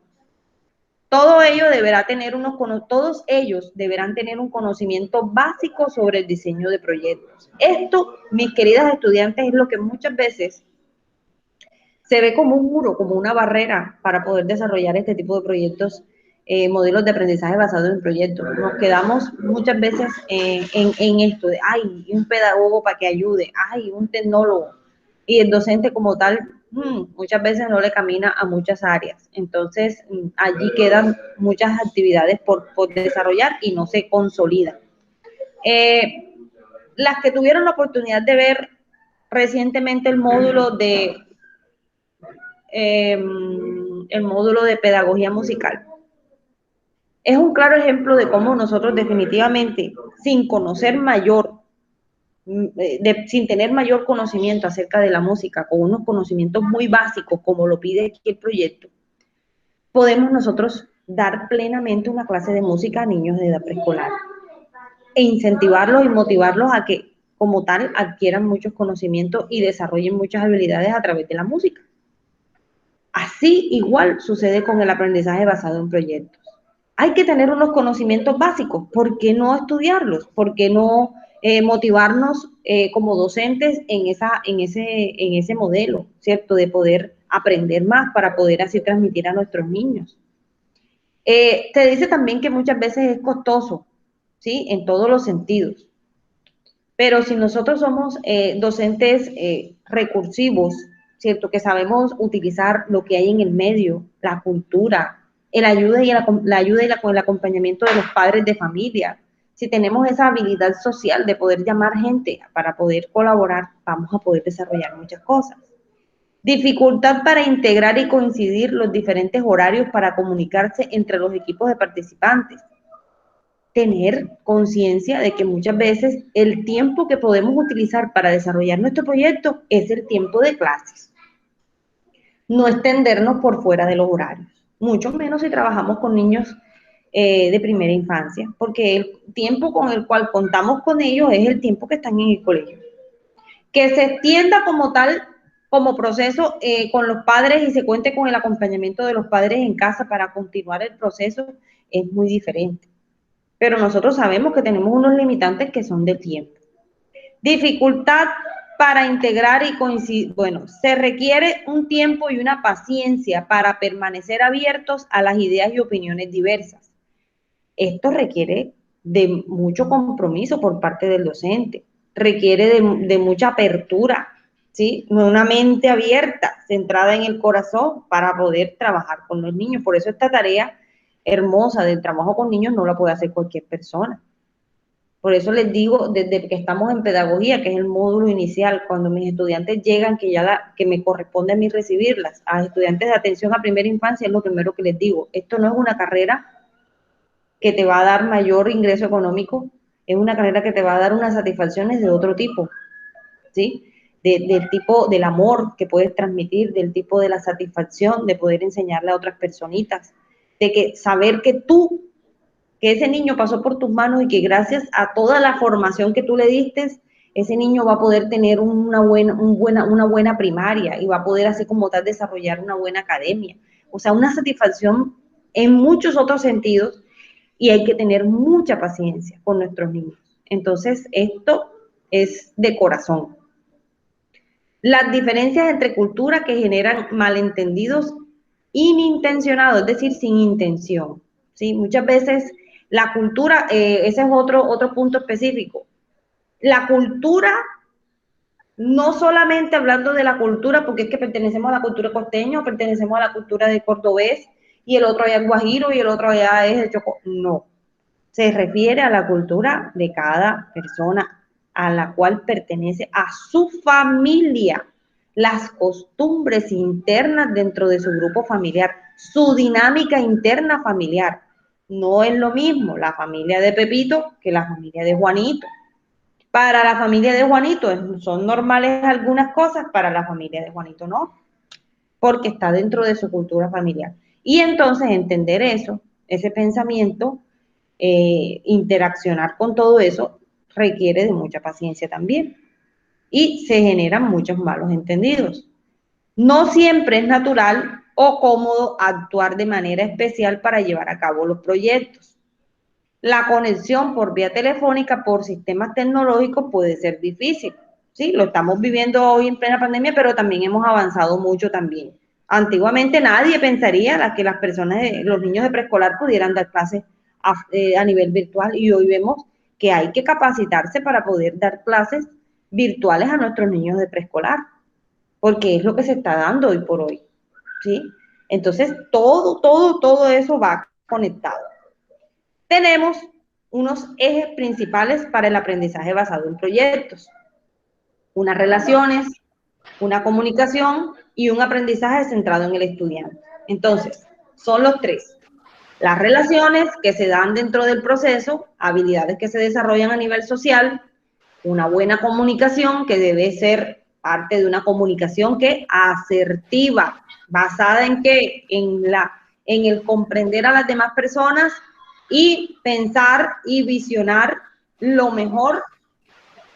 Todos ellos deberán tener un conocimiento básico sobre el diseño de proyectos. Esto, mis queridas estudiantes, es lo que muchas veces se ve como un muro, como una barrera para poder desarrollar este tipo de proyectos, modelos de aprendizaje basados en proyectos. Nos quedamos muchas veces en esto de, ay, un pedagogo para que ayude, ay, un tecnólogo, y el docente como tal, muchas veces no le camina a muchas áreas. Entonces, allí quedan muchas actividades por desarrollar y no se consolidan. Las que tuvieron la oportunidad de ver recientemente el módulo de pedagogía musical. Es un claro ejemplo de cómo nosotros definitivamente, sin tener mayor conocimiento acerca de la música, con unos conocimientos muy básicos, como lo pide aquí el proyecto, podemos nosotros dar plenamente una clase de música a niños de edad preescolar e incentivarlos y motivarlos a que, como tal, adquieran muchos conocimientos y desarrollen muchas habilidades a través de la música. Así igual sucede con el aprendizaje basado en proyectos. Hay que tener unos conocimientos básicos. ¿Por qué no estudiarlos? ¿Por qué no motivarnos como docentes en ese modelo, ¿cierto? De poder aprender más para poder así transmitir a nuestros niños. Te dice también que muchas veces es costoso, ¿sí? En todos los sentidos. Pero si nosotros somos docentes recursivos, ¿cierto? Que sabemos utilizar lo que hay en el medio, la cultura, la ayuda y el acompañamiento de los padres de familia. Si tenemos esa habilidad social de poder llamar gente para poder colaborar, vamos a poder desarrollar muchas cosas. Dificultad para integrar y coincidir los diferentes horarios para comunicarse entre los equipos de participantes. Tener conciencia de que muchas veces el tiempo que podemos utilizar para desarrollar nuestro proyecto es el tiempo de clases. No extendernos por fuera de los horarios, mucho menos si trabajamos con niños de primera infancia, porque el tiempo con el cual contamos con ellos es el tiempo que están en el colegio. Que se extienda como tal, como proceso con los padres y se cuente con el acompañamiento de los padres en casa para continuar el proceso es muy diferente. Pero nosotros sabemos que tenemos unos limitantes que son de tiempo. Dificultad para integrar y coincidir. Bueno, se requiere un tiempo y una paciencia para permanecer abiertos a las ideas y opiniones diversas. Esto requiere de mucho compromiso por parte del docente, requiere de mucha apertura, ¿sí? Una mente abierta, centrada en el corazón para poder trabajar con los niños. Por eso esta tarea hermosa del trabajo con niños no la puede hacer cualquier persona. Por eso les digo, desde que estamos en pedagogía, que es el módulo inicial, cuando mis estudiantes llegan, que me corresponde a mí recibirlas, a estudiantes de atención a primera infancia, es lo primero que les digo. Esto no es una carrera que te va a dar mayor ingreso económico, es una carrera que te va a dar unas satisfacciones de otro tipo, ¿sí? Del tipo del amor que puedes transmitir, del tipo de la satisfacción de poder enseñarle a otras personitas, de que saber que ese niño pasó por tus manos y que gracias a toda la formación que tú le diste, ese niño va a poder tener una buena primaria y va a poder así como tal desarrollar una buena academia. O sea, una satisfacción en muchos otros sentidos y hay que tener mucha paciencia con nuestros niños. Entonces, esto es de corazón. Las diferencias entre culturas que generan malentendidos inintencionados, es decir, sin intención, ¿sí? Muchas veces la cultura, ese es otro punto específico. La cultura, no solamente hablando de la cultura, porque es que pertenecemos a la cultura costeña, o pertenecemos a la cultura de cordobés, y el otro allá es guajiro, y el otro allá es el chocó. No, se refiere a la cultura de cada persona a la cual pertenece, a su familia, las costumbres internas dentro de su grupo familiar, su dinámica interna familiar. No es lo mismo la familia de Pepito que la familia de Juanito. Para la familia de Juanito son normales algunas cosas, para la familia de Juanito no, porque está dentro de su cultura familiar. Y entonces entender eso, ese pensamiento, interaccionar con todo eso, requiere de mucha paciencia también. y se generan muchos malos entendidos. No siempre es natural o cómodo actuar de manera especial para llevar a cabo los proyectos. La conexión por vía telefónica, por sistemas tecnológicos, puede ser difícil. Sí, lo estamos viviendo hoy en plena pandemia, pero también hemos avanzado mucho también. Antiguamente nadie pensaría que las personas, los niños de preescolar pudieran dar clases a nivel virtual, y hoy vemos que hay que capacitarse para poder dar clases virtuales a nuestros niños de preescolar, porque es lo que se está dando hoy por hoy, ¿sí? Entonces, todo eso va conectado. Tenemos unos ejes principales para el aprendizaje basado en proyectos: unas relaciones, una comunicación y un aprendizaje centrado en el estudiante. Entonces, son los tres: las relaciones que se dan dentro del proceso, habilidades que se desarrollan a nivel social, una buena comunicación que debe ser parte de una comunicación que asertiva, basada en qué, en el comprender a las demás personas y pensar y visionar lo mejor,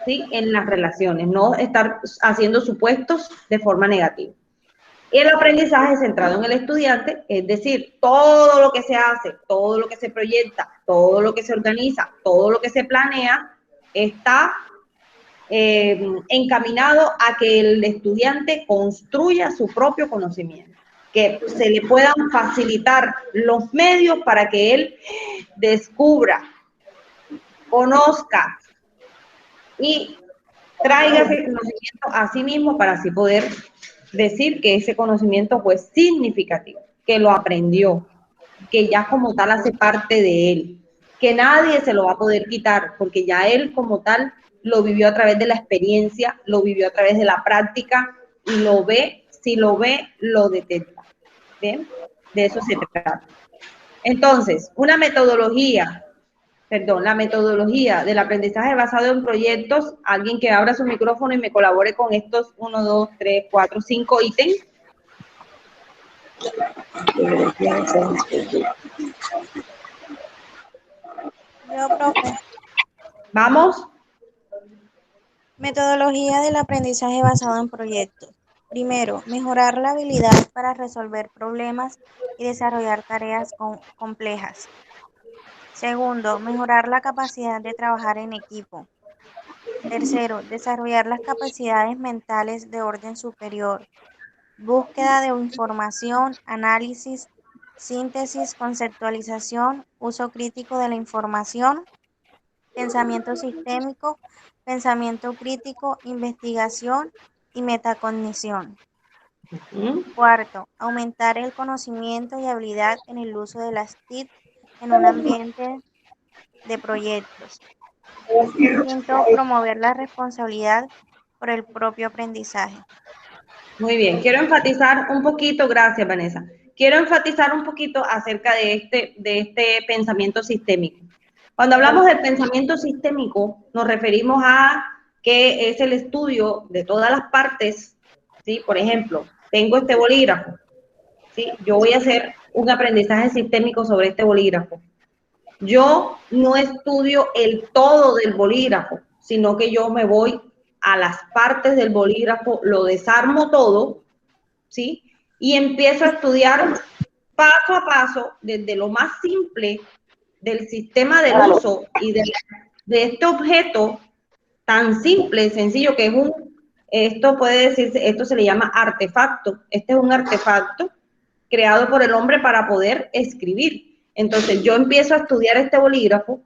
¿sí?, en las relaciones, no estar haciendo supuestos de forma negativa. El aprendizaje centrado en el estudiante, es decir, todo lo que se hace, todo lo que se proyecta, todo lo que se organiza, todo lo que se planea, está encaminado a que el estudiante construya su propio conocimiento, que se le puedan facilitar los medios para que él descubra, conozca y traiga ese conocimiento a sí mismo, para así poder decir que ese conocimiento fue significativo, que lo aprendió, que ya como tal hace parte de él, que nadie se lo va a poder quitar, porque ya él como tal lo vivió a través de la experiencia, lo vivió a través de la práctica, y lo ve, si lo ve, lo detecta. ¿Bien? De eso se trata. Entonces, la metodología del aprendizaje basado en proyectos, alguien que abra su micrófono y me colabore con estos 1, 2, 3, 4, 5 ítems. Yo, profe. Vamos. Metodología del aprendizaje basado en proyectos. Primero, mejorar la habilidad para resolver problemas y desarrollar tareas complejas. Segundo, mejorar la capacidad de trabajar en equipo. Tercero, desarrollar las capacidades mentales de orden superior. Búsqueda de información, análisis, síntesis, conceptualización, uso crítico de la información, pensamiento sistémico, pensamiento crítico, investigación y metacognición. Cuarto, aumentar el conocimiento y habilidad en el uso de las TIC en un ambiente de proyectos. Quinto, promover la responsabilidad por el propio aprendizaje. Muy bien, quiero enfatizar un poquito, gracias Vanessa, quiero enfatizar un poquito acerca de este pensamiento sistémico. Cuando hablamos del pensamiento sistémico, nos referimos a que es el estudio de todas las partes, ¿sí? Por ejemplo, tengo este bolígrafo, ¿sí? Yo voy a hacer un aprendizaje sistémico sobre este bolígrafo. Yo no estudio el todo del bolígrafo, sino que yo me voy a las partes del bolígrafo, lo desarmo todo, ¿sí? Y empiezo a estudiar paso a paso, desde lo más simple del sistema de uso y de este objeto tan simple, sencillo, que es esto puede decirse, esto se le llama artefacto. Este es un artefacto creado por el hombre para poder escribir. Entonces yo empiezo a estudiar este bolígrafo,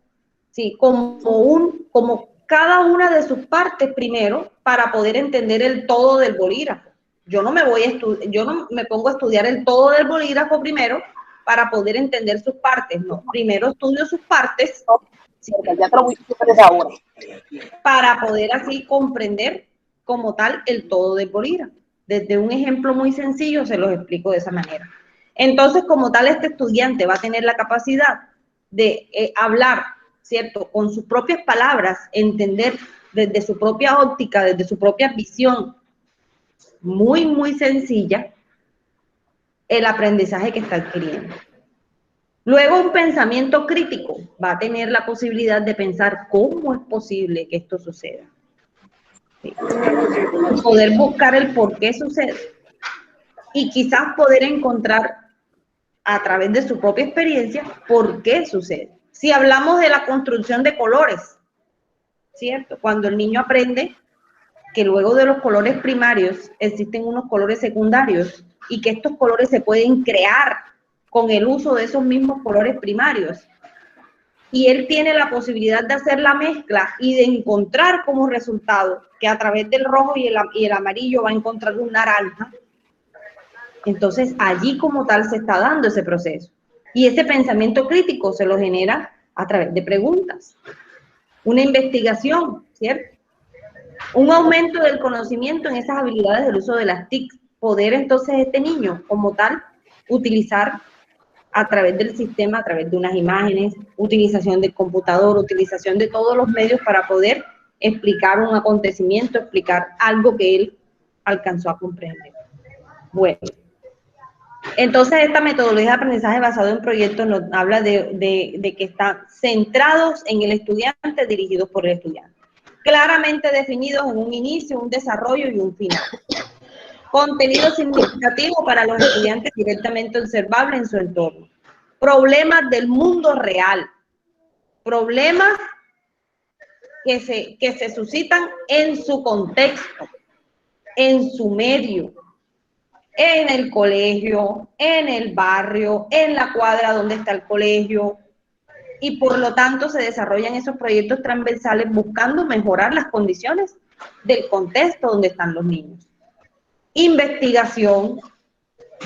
¿sí?, como cada una de sus partes primero, para poder entender el todo del bolígrafo. Yo no me pongo a estudiar el todo del bolígrafo primero para poder entender sus partes, no. Primero estudio sus partes, ¿sí?, para poder así comprender como tal el todo del bolígrafo. Desde un ejemplo muy sencillo se los explico de esa manera. Entonces, como tal, este estudiante va a tener la capacidad de hablar, ¿cierto?, con sus propias palabras, entender desde su propia óptica, desde su propia visión, muy, muy sencilla, el aprendizaje que está adquiriendo. Luego, un pensamiento crítico va a tener la posibilidad de pensar cómo es posible que esto suceda. Poder buscar el por qué sucede y quizás poder encontrar a través de su propia experiencia por qué sucede. Si hablamos de la construcción de colores, ¿cierto? Cuando el niño aprende que luego de los colores primarios existen unos colores secundarios y que estos colores se pueden crear con el uso de esos mismos colores primarios. Y él tiene la posibilidad de hacer la mezcla y de encontrar como resultado que a través del rojo y el amarillo va a encontrar un naranja. Entonces allí como tal se está dando ese proceso. Y ese pensamiento crítico se lo genera a través de preguntas. Una investigación, ¿cierto? Un aumento del conocimiento en esas habilidades del uso de las TIC. Poder entonces este niño como tal utilizar a través del sistema, a través de unas imágenes, utilización del computador, utilización de todos los medios para poder explicar un acontecimiento, explicar algo que él alcanzó a comprender. Bueno, entonces esta metodología de aprendizaje basado en proyectos nos habla de que están centrados en el estudiante, dirigidos por el estudiante. Claramente definidos en un inicio, un desarrollo y un final. Contenido significativo para los estudiantes directamente observable en su entorno. Problemas del mundo real. Problemas que se suscitan en su contexto, en su medio, en el colegio, en el barrio, en la cuadra donde está el colegio, y por lo tanto se desarrollan esos proyectos transversales buscando mejorar las condiciones del contexto donde están los niños. Investigación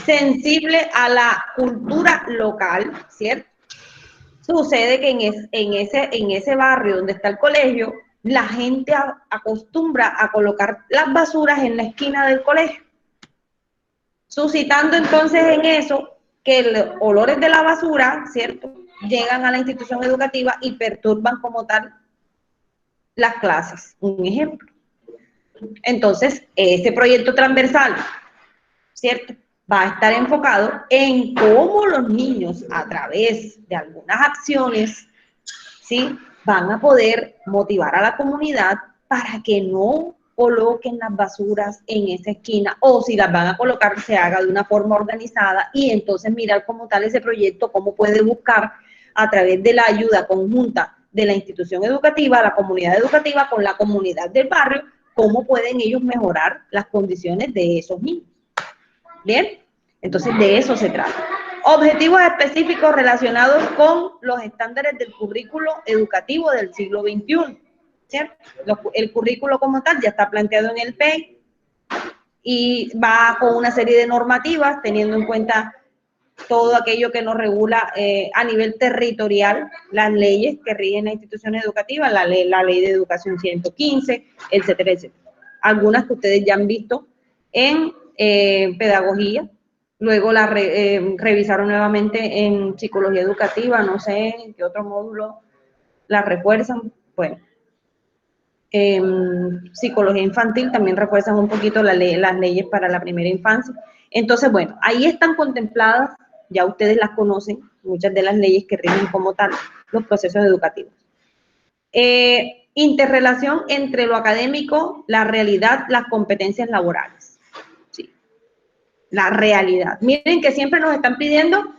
sensible a la cultura local, ¿cierto? Sucede que en ese barrio donde está el colegio, la gente acostumbra a colocar las basuras en la esquina del colegio, suscitando entonces en eso que los olores de la basura, ¿cierto?, llegan a la institución educativa y perturban como tal las clases. Un ejemplo. Entonces, este proyecto transversal, ¿cierto?, va a estar enfocado en cómo los niños, a través de algunas acciones, ¿sí?, van a poder motivar a la comunidad para que no coloquen las basuras en esa esquina, o si las van a colocar, se haga de una forma organizada, y entonces mirar como tal ese proyecto, cómo puede buscar a través de la ayuda conjunta de la institución educativa, la comunidad educativa, con la comunidad del barrio, cómo pueden ellos mejorar las condiciones de esos niños. ¿Bien? Entonces de eso se trata. Objetivos específicos relacionados con los estándares del currículo educativo del siglo XXI, ¿cierto? El currículo como tal ya está planteado en el PEI y va con una serie de normativas teniendo en cuenta todo aquello que nos regula a nivel territorial, las leyes que rigen las instituciones educativas, la ley de educación 115, etcétera, etcétera. Algunas que ustedes ya han visto en pedagogía, luego la revisaron nuevamente en psicología educativa, no sé en qué otro módulo la refuerzan. Bueno, psicología infantil también refuerzan un poquito las leyes para la primera infancia. Entonces, bueno, ahí están contempladas, ya ustedes las conocen, muchas de las leyes que rigen como tal los procesos educativos. Interrelación entre lo académico, la realidad, las competencias laborales. Sí, la realidad. Miren que siempre nos están pidiendo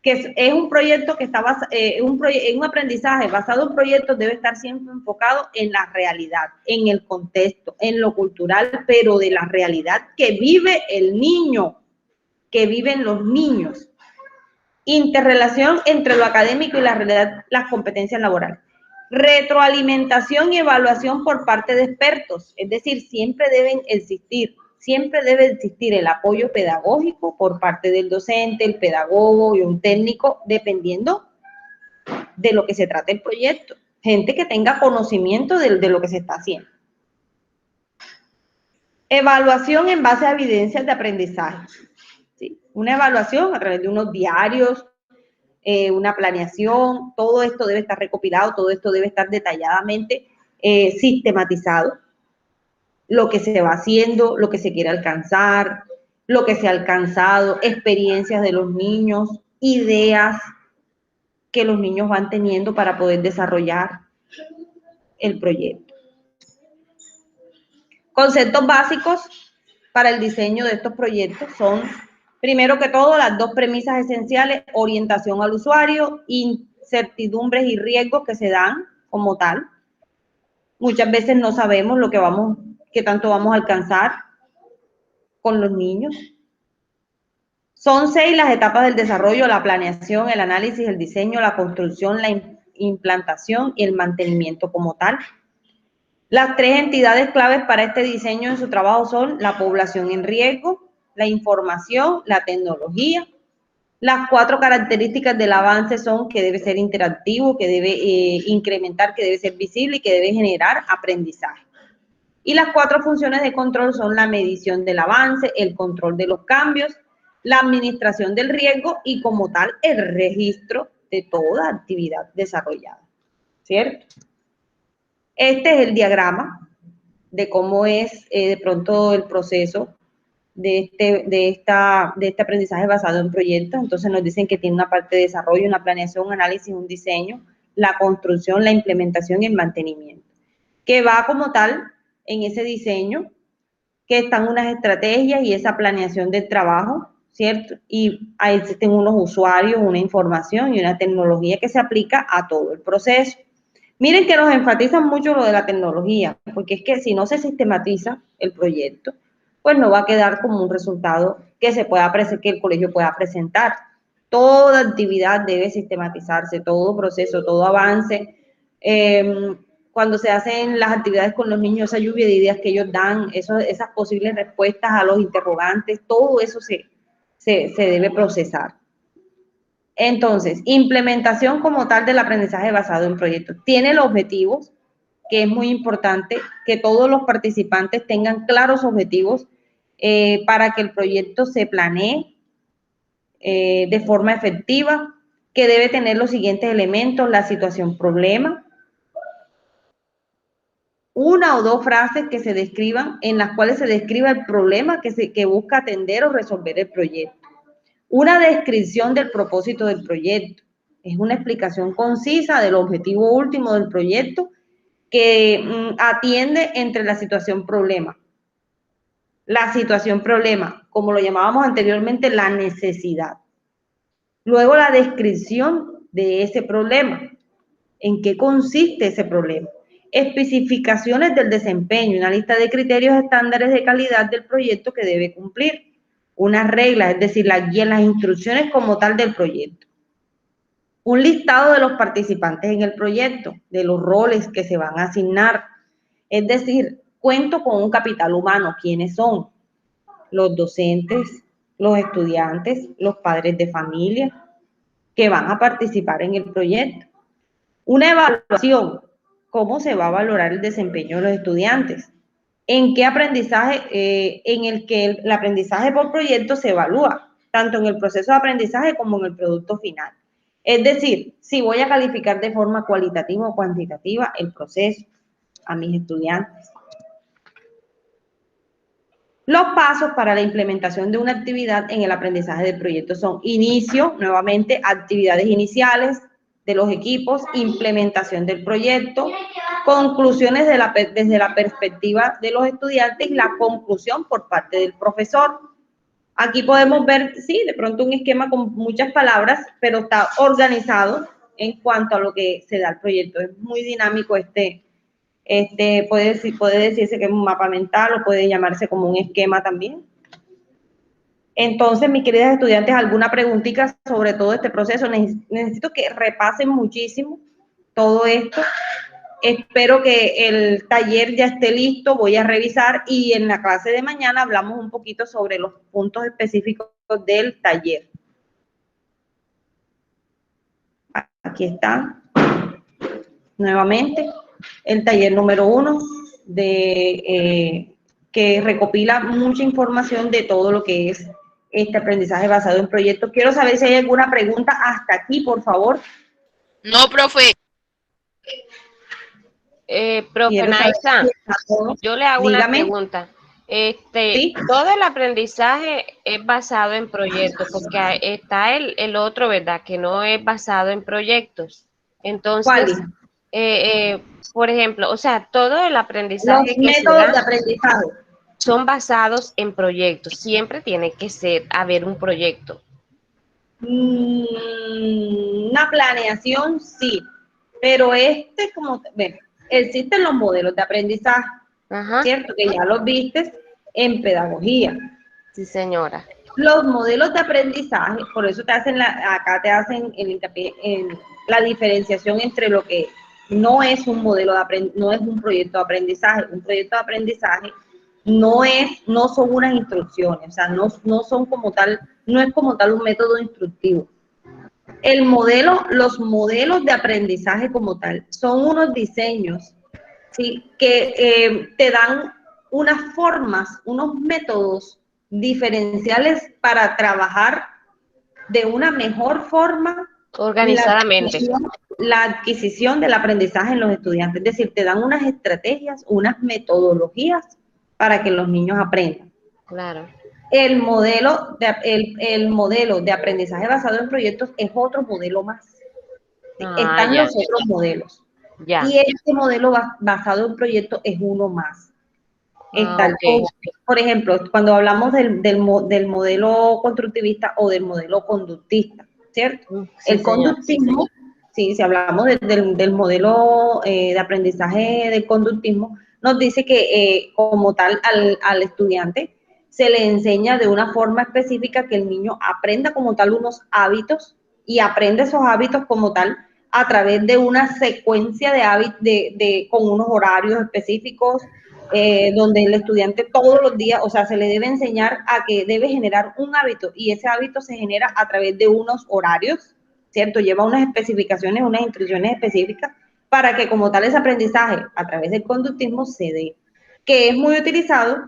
que es un proyecto que está basado, un aprendizaje basado en proyectos debe estar siempre enfocado en la realidad, en el contexto, en lo cultural, pero de la realidad que vive el niño, que viven los niños. Interrelación entre lo académico y la realidad, las competencias laborales. Retroalimentación y evaluación por parte de expertos, es decir, siempre debe existir el apoyo pedagógico por parte del docente, el pedagogo y un técnico, dependiendo de lo que se trate el proyecto. Gente que tenga conocimiento de lo que se está haciendo. Evaluación en base a evidencias de aprendizaje. ¿Sí? Una evaluación a través de unos diarios, una planeación, todo esto debe estar recopilado, todo esto debe estar detalladamente sistematizado. Lo que se va haciendo, lo que se quiere alcanzar, lo que se ha alcanzado, experiencias de los niños, ideas que los niños van teniendo para poder desarrollar el proyecto. Conceptos básicos para el diseño de estos proyectos son, primero que todo, las dos premisas esenciales: orientación al usuario, incertidumbres y riesgos que se dan como tal. Muchas veces no sabemos qué tanto vamos a alcanzar con los niños. Son 6 las etapas del desarrollo: la planeación, el análisis, el diseño, la construcción, la implantación y el mantenimiento como tal. Las 3 entidades claves para este diseño en su trabajo son la población en riesgo, la información, la tecnología. Las 4 características del avance son que debe ser interactivo, que debe incrementar, que debe ser visible y que debe generar aprendizaje. Y las 4 funciones de control son la medición del avance, el control de los cambios, la administración del riesgo y como tal el registro de toda actividad desarrollada, ¿cierto? Este es el diagrama de cómo es de pronto el proceso de este aprendizaje basado en proyectos. Entonces nos dicen que tiene una parte de desarrollo, una planeación, un análisis, un diseño, la construcción, la implementación y el mantenimiento. Que va como tal en ese diseño, que están unas estrategias y esa planeación del trabajo, ¿cierto? Y ahí existen unos usuarios, una información y una tecnología que se aplica a todo el proceso. Miren que nos enfatizan mucho lo de la tecnología, porque es que si no se sistematiza el proyecto, pues no va a quedar como un resultado que el colegio pueda presentar. Toda actividad debe sistematizarse, todo proceso, todo avance. Cuando se hacen las actividades con los niños, esa lluvia de ideas que ellos dan, esas posibles respuestas a los interrogantes, todo eso se debe procesar. Entonces, implementación como tal del aprendizaje basado en proyectos. Tiene los objetivos, que es muy importante que todos los participantes tengan claros objetivos para que el proyecto se planee de forma efectiva, que debe tener los siguientes elementos: la situación problema, una o dos frases que se describan, en las cuales se describa el problema que busca atender o resolver el proyecto. Una descripción del propósito del proyecto. Es una explicación concisa del objetivo último del proyecto que atiende entre la situación problema. La situación problema, como lo llamábamos anteriormente, la necesidad. Luego la descripción de ese problema. ¿En qué consiste ese problema? Especificaciones del desempeño, una lista de criterios estándares de calidad del proyecto que debe cumplir. Unas reglas, es decir, las guías, las instrucciones como tal del proyecto. Un listado de los participantes en el proyecto, de los roles que se van a asignar. Es decir, cuento con un capital humano. ¿Quiénes son? Los docentes, los estudiantes, los padres de familia que van a participar en el proyecto. Una evaluación. ¿Cómo se va a valorar el desempeño de los estudiantes? ¿En qué aprendizaje? En el que el aprendizaje por proyecto se evalúa, tanto en el proceso de aprendizaje como en el producto final. Es decir, si voy a calificar de forma cualitativa o cuantitativa el proceso a mis estudiantes. Los pasos para la implementación de una actividad en el aprendizaje del proyecto son: inicio, nuevamente, actividades iniciales de los equipos, implementación del proyecto, conclusiones desde la perspectiva de los estudiantes y la conclusión por parte del profesor. Aquí podemos ver, sí, de pronto un esquema con muchas palabras, pero está organizado en cuanto a lo que se da al proyecto. Es muy dinámico puede decirse que es un mapa mental o puede llamarse como un esquema también. Entonces, mis queridas estudiantes, ¿alguna preguntita sobre todo este proceso? Necesito que repasen muchísimo todo esto. Espero que el taller ya esté listo, voy a revisar y en la clase de mañana hablamos un poquito sobre los puntos específicos del taller. Aquí está, nuevamente, el taller número 1 que recopila mucha información de todo lo que es este aprendizaje basado en proyectos. Quiero saber si hay alguna pregunta hasta aquí, por favor. No, profe. Profe Naisa, yo le hago una pregunta. ¿Sí? Todo el aprendizaje es basado en proyectos, porque está el otro, ¿verdad? Que no es basado en proyectos. Entonces, por ejemplo, o sea, todo el Los aprendizaje que se métodos de da aprendizaje. son basados en proyectos. Siempre tiene que haber un proyecto. Una planeación, sí, pero bueno, existen los modelos de aprendizaje, Ajá, ¿cierto? Que ya los viste en pedagogía. sí, señora. Los modelos de aprendizaje, por eso acá te hacen el hincapié en la diferenciación entre lo que no es un modelo no es un proyecto de aprendizaje. Un proyecto de aprendizaje no son unas instrucciones, o sea, no son como tal, no es como tal un método instructivo. Los modelos de aprendizaje como tal son unos diseños, ¿sí? Que te dan unas formas, unos métodos diferenciales para trabajar de una mejor forma Organizadamente. la adquisición del aprendizaje en los estudiantes. Es decir, te dan unas estrategias, unas metodologías para que los niños aprendan. Claro. El modelo de aprendizaje basado en proyectos es otro modelo más. ¿Sí? Están Ya, los otros modelos. ya. Y este modelo basado en proyectos es uno más. Está el Ok. por ejemplo, cuando hablamos del modelo constructivista o del modelo conductista, ¿cierto? Sí, El señor. conductismo, sí, si hablamos del modelo de aprendizaje del conductismo, nos dice que como tal al estudiante se le enseña de una forma específica que el niño aprenda como tal unos hábitos y aprende esos hábitos como tal a través de una secuencia de hábitos con unos horarios específicos, donde el estudiante todos los días, o sea, se le debe enseñar a que debe generar un hábito y ese hábito se genera a través de unos horarios, ¿cierto? Lleva unas especificaciones, unas instrucciones específicas para que como tal ese aprendizaje a través del conductismo se dé, que es muy utilizado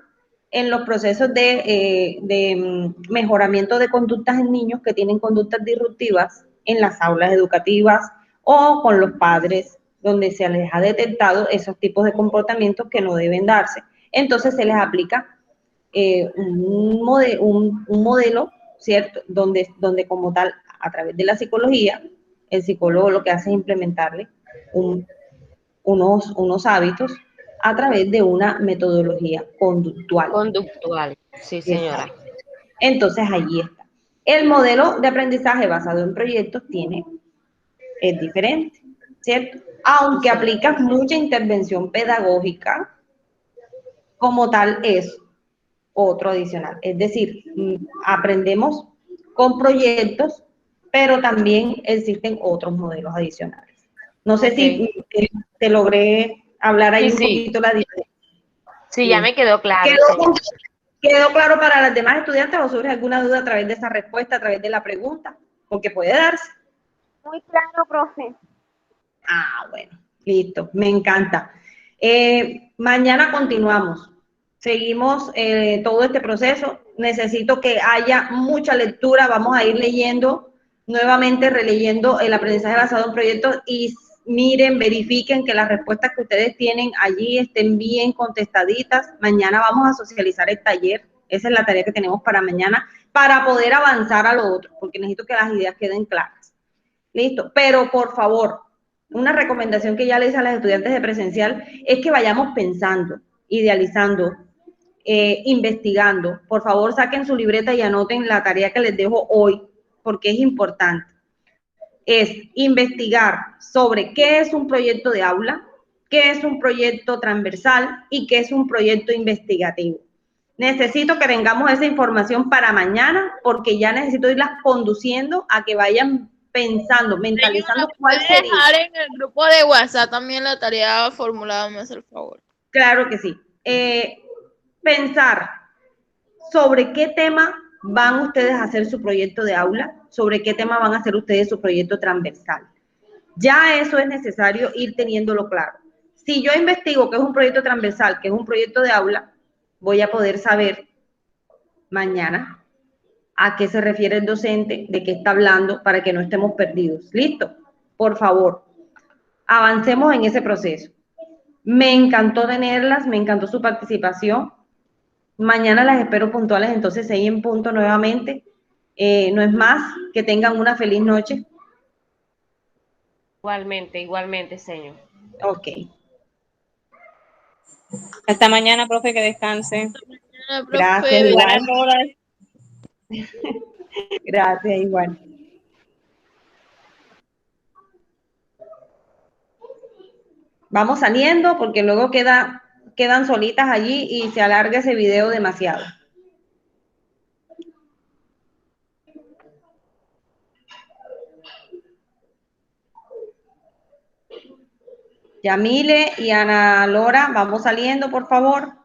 en los procesos de mejoramiento de conductas en niños que tienen conductas disruptivas en las aulas educativas o con los padres, donde se les ha detectado esos tipos de comportamientos que no deben darse. Entonces se les aplica un modelo, ¿cierto? Donde como tal, a través de la psicología, el psicólogo lo que hace es implementarle unos hábitos a través de una metodología conductual. Conductual. Sí, señora. Exacto. Entonces, allí está. El modelo de aprendizaje basado en proyectos es diferente, ¿cierto? Aunque Sí. aplicas mucha intervención pedagógica, como tal es otro adicional. Es decir, aprendemos con proyectos, pero también existen otros modelos adicionales. No sé si te logré hablar ahí un poquito la diferencia. Sí, ya me quedó claro, señora. ¿Quedó claro para las demás estudiantes o surge alguna duda a través de esa respuesta, a través de la pregunta? Porque puede darse. Muy claro, profe. Ah, bueno, listo, me encanta. Mañana continuamos. Seguimos todo este proceso. Necesito que haya mucha lectura. Vamos a ir leyendo, nuevamente releyendo el aprendizaje basado en proyectos y miren, verifiquen que las respuestas que ustedes tienen allí estén bien contestaditas. Mañana vamos a socializar el taller. Esa es la tarea que tenemos para mañana, para poder avanzar a lo otro, porque necesito que las ideas queden claras. Listo, pero por favor, una recomendación que ya le hice a las estudiantes de presencial es que vayamos pensando, idealizando, investigando. Por favor, saquen su libreta y anoten la tarea que les dejo hoy, porque es importante. Es investigar sobre qué es un proyecto de aula, qué es un proyecto transversal y qué es un proyecto investigativo. Necesito que tengamos esa información para mañana, porque ya necesito irlas conduciendo a que vayan pensando, mentalizando cuál sería. Dejar en el grupo de WhatsApp también la tarea formulada, me hace el favor. Claro que sí. Pensar sobre qué tema van ustedes a hacer su proyecto de aula, sobre qué tema van a hacer ustedes su proyecto transversal. Ya eso es necesario ir teniéndolo claro. Si yo investigo que es un proyecto transversal, que es un proyecto de aula, voy a poder saber mañana a qué se refiere el docente, de qué está hablando, para que no estemos perdidos. ¿Listo? Por favor, avancemos en ese proceso. Me encantó tenerlas, me encantó su participación. Mañana las espero puntuales, entonces 6 en punto nuevamente. No es más, que tengan una feliz noche. Igualmente, señor. Ok. Hasta mañana, profe, que descanse. Gracias, Igual a igual. todas. Gracias, igual. Vamos saliendo porque luego quedan solitas allí y se alarga ese video demasiado. Yamile y Ana Lora, vamos saliendo, por favor.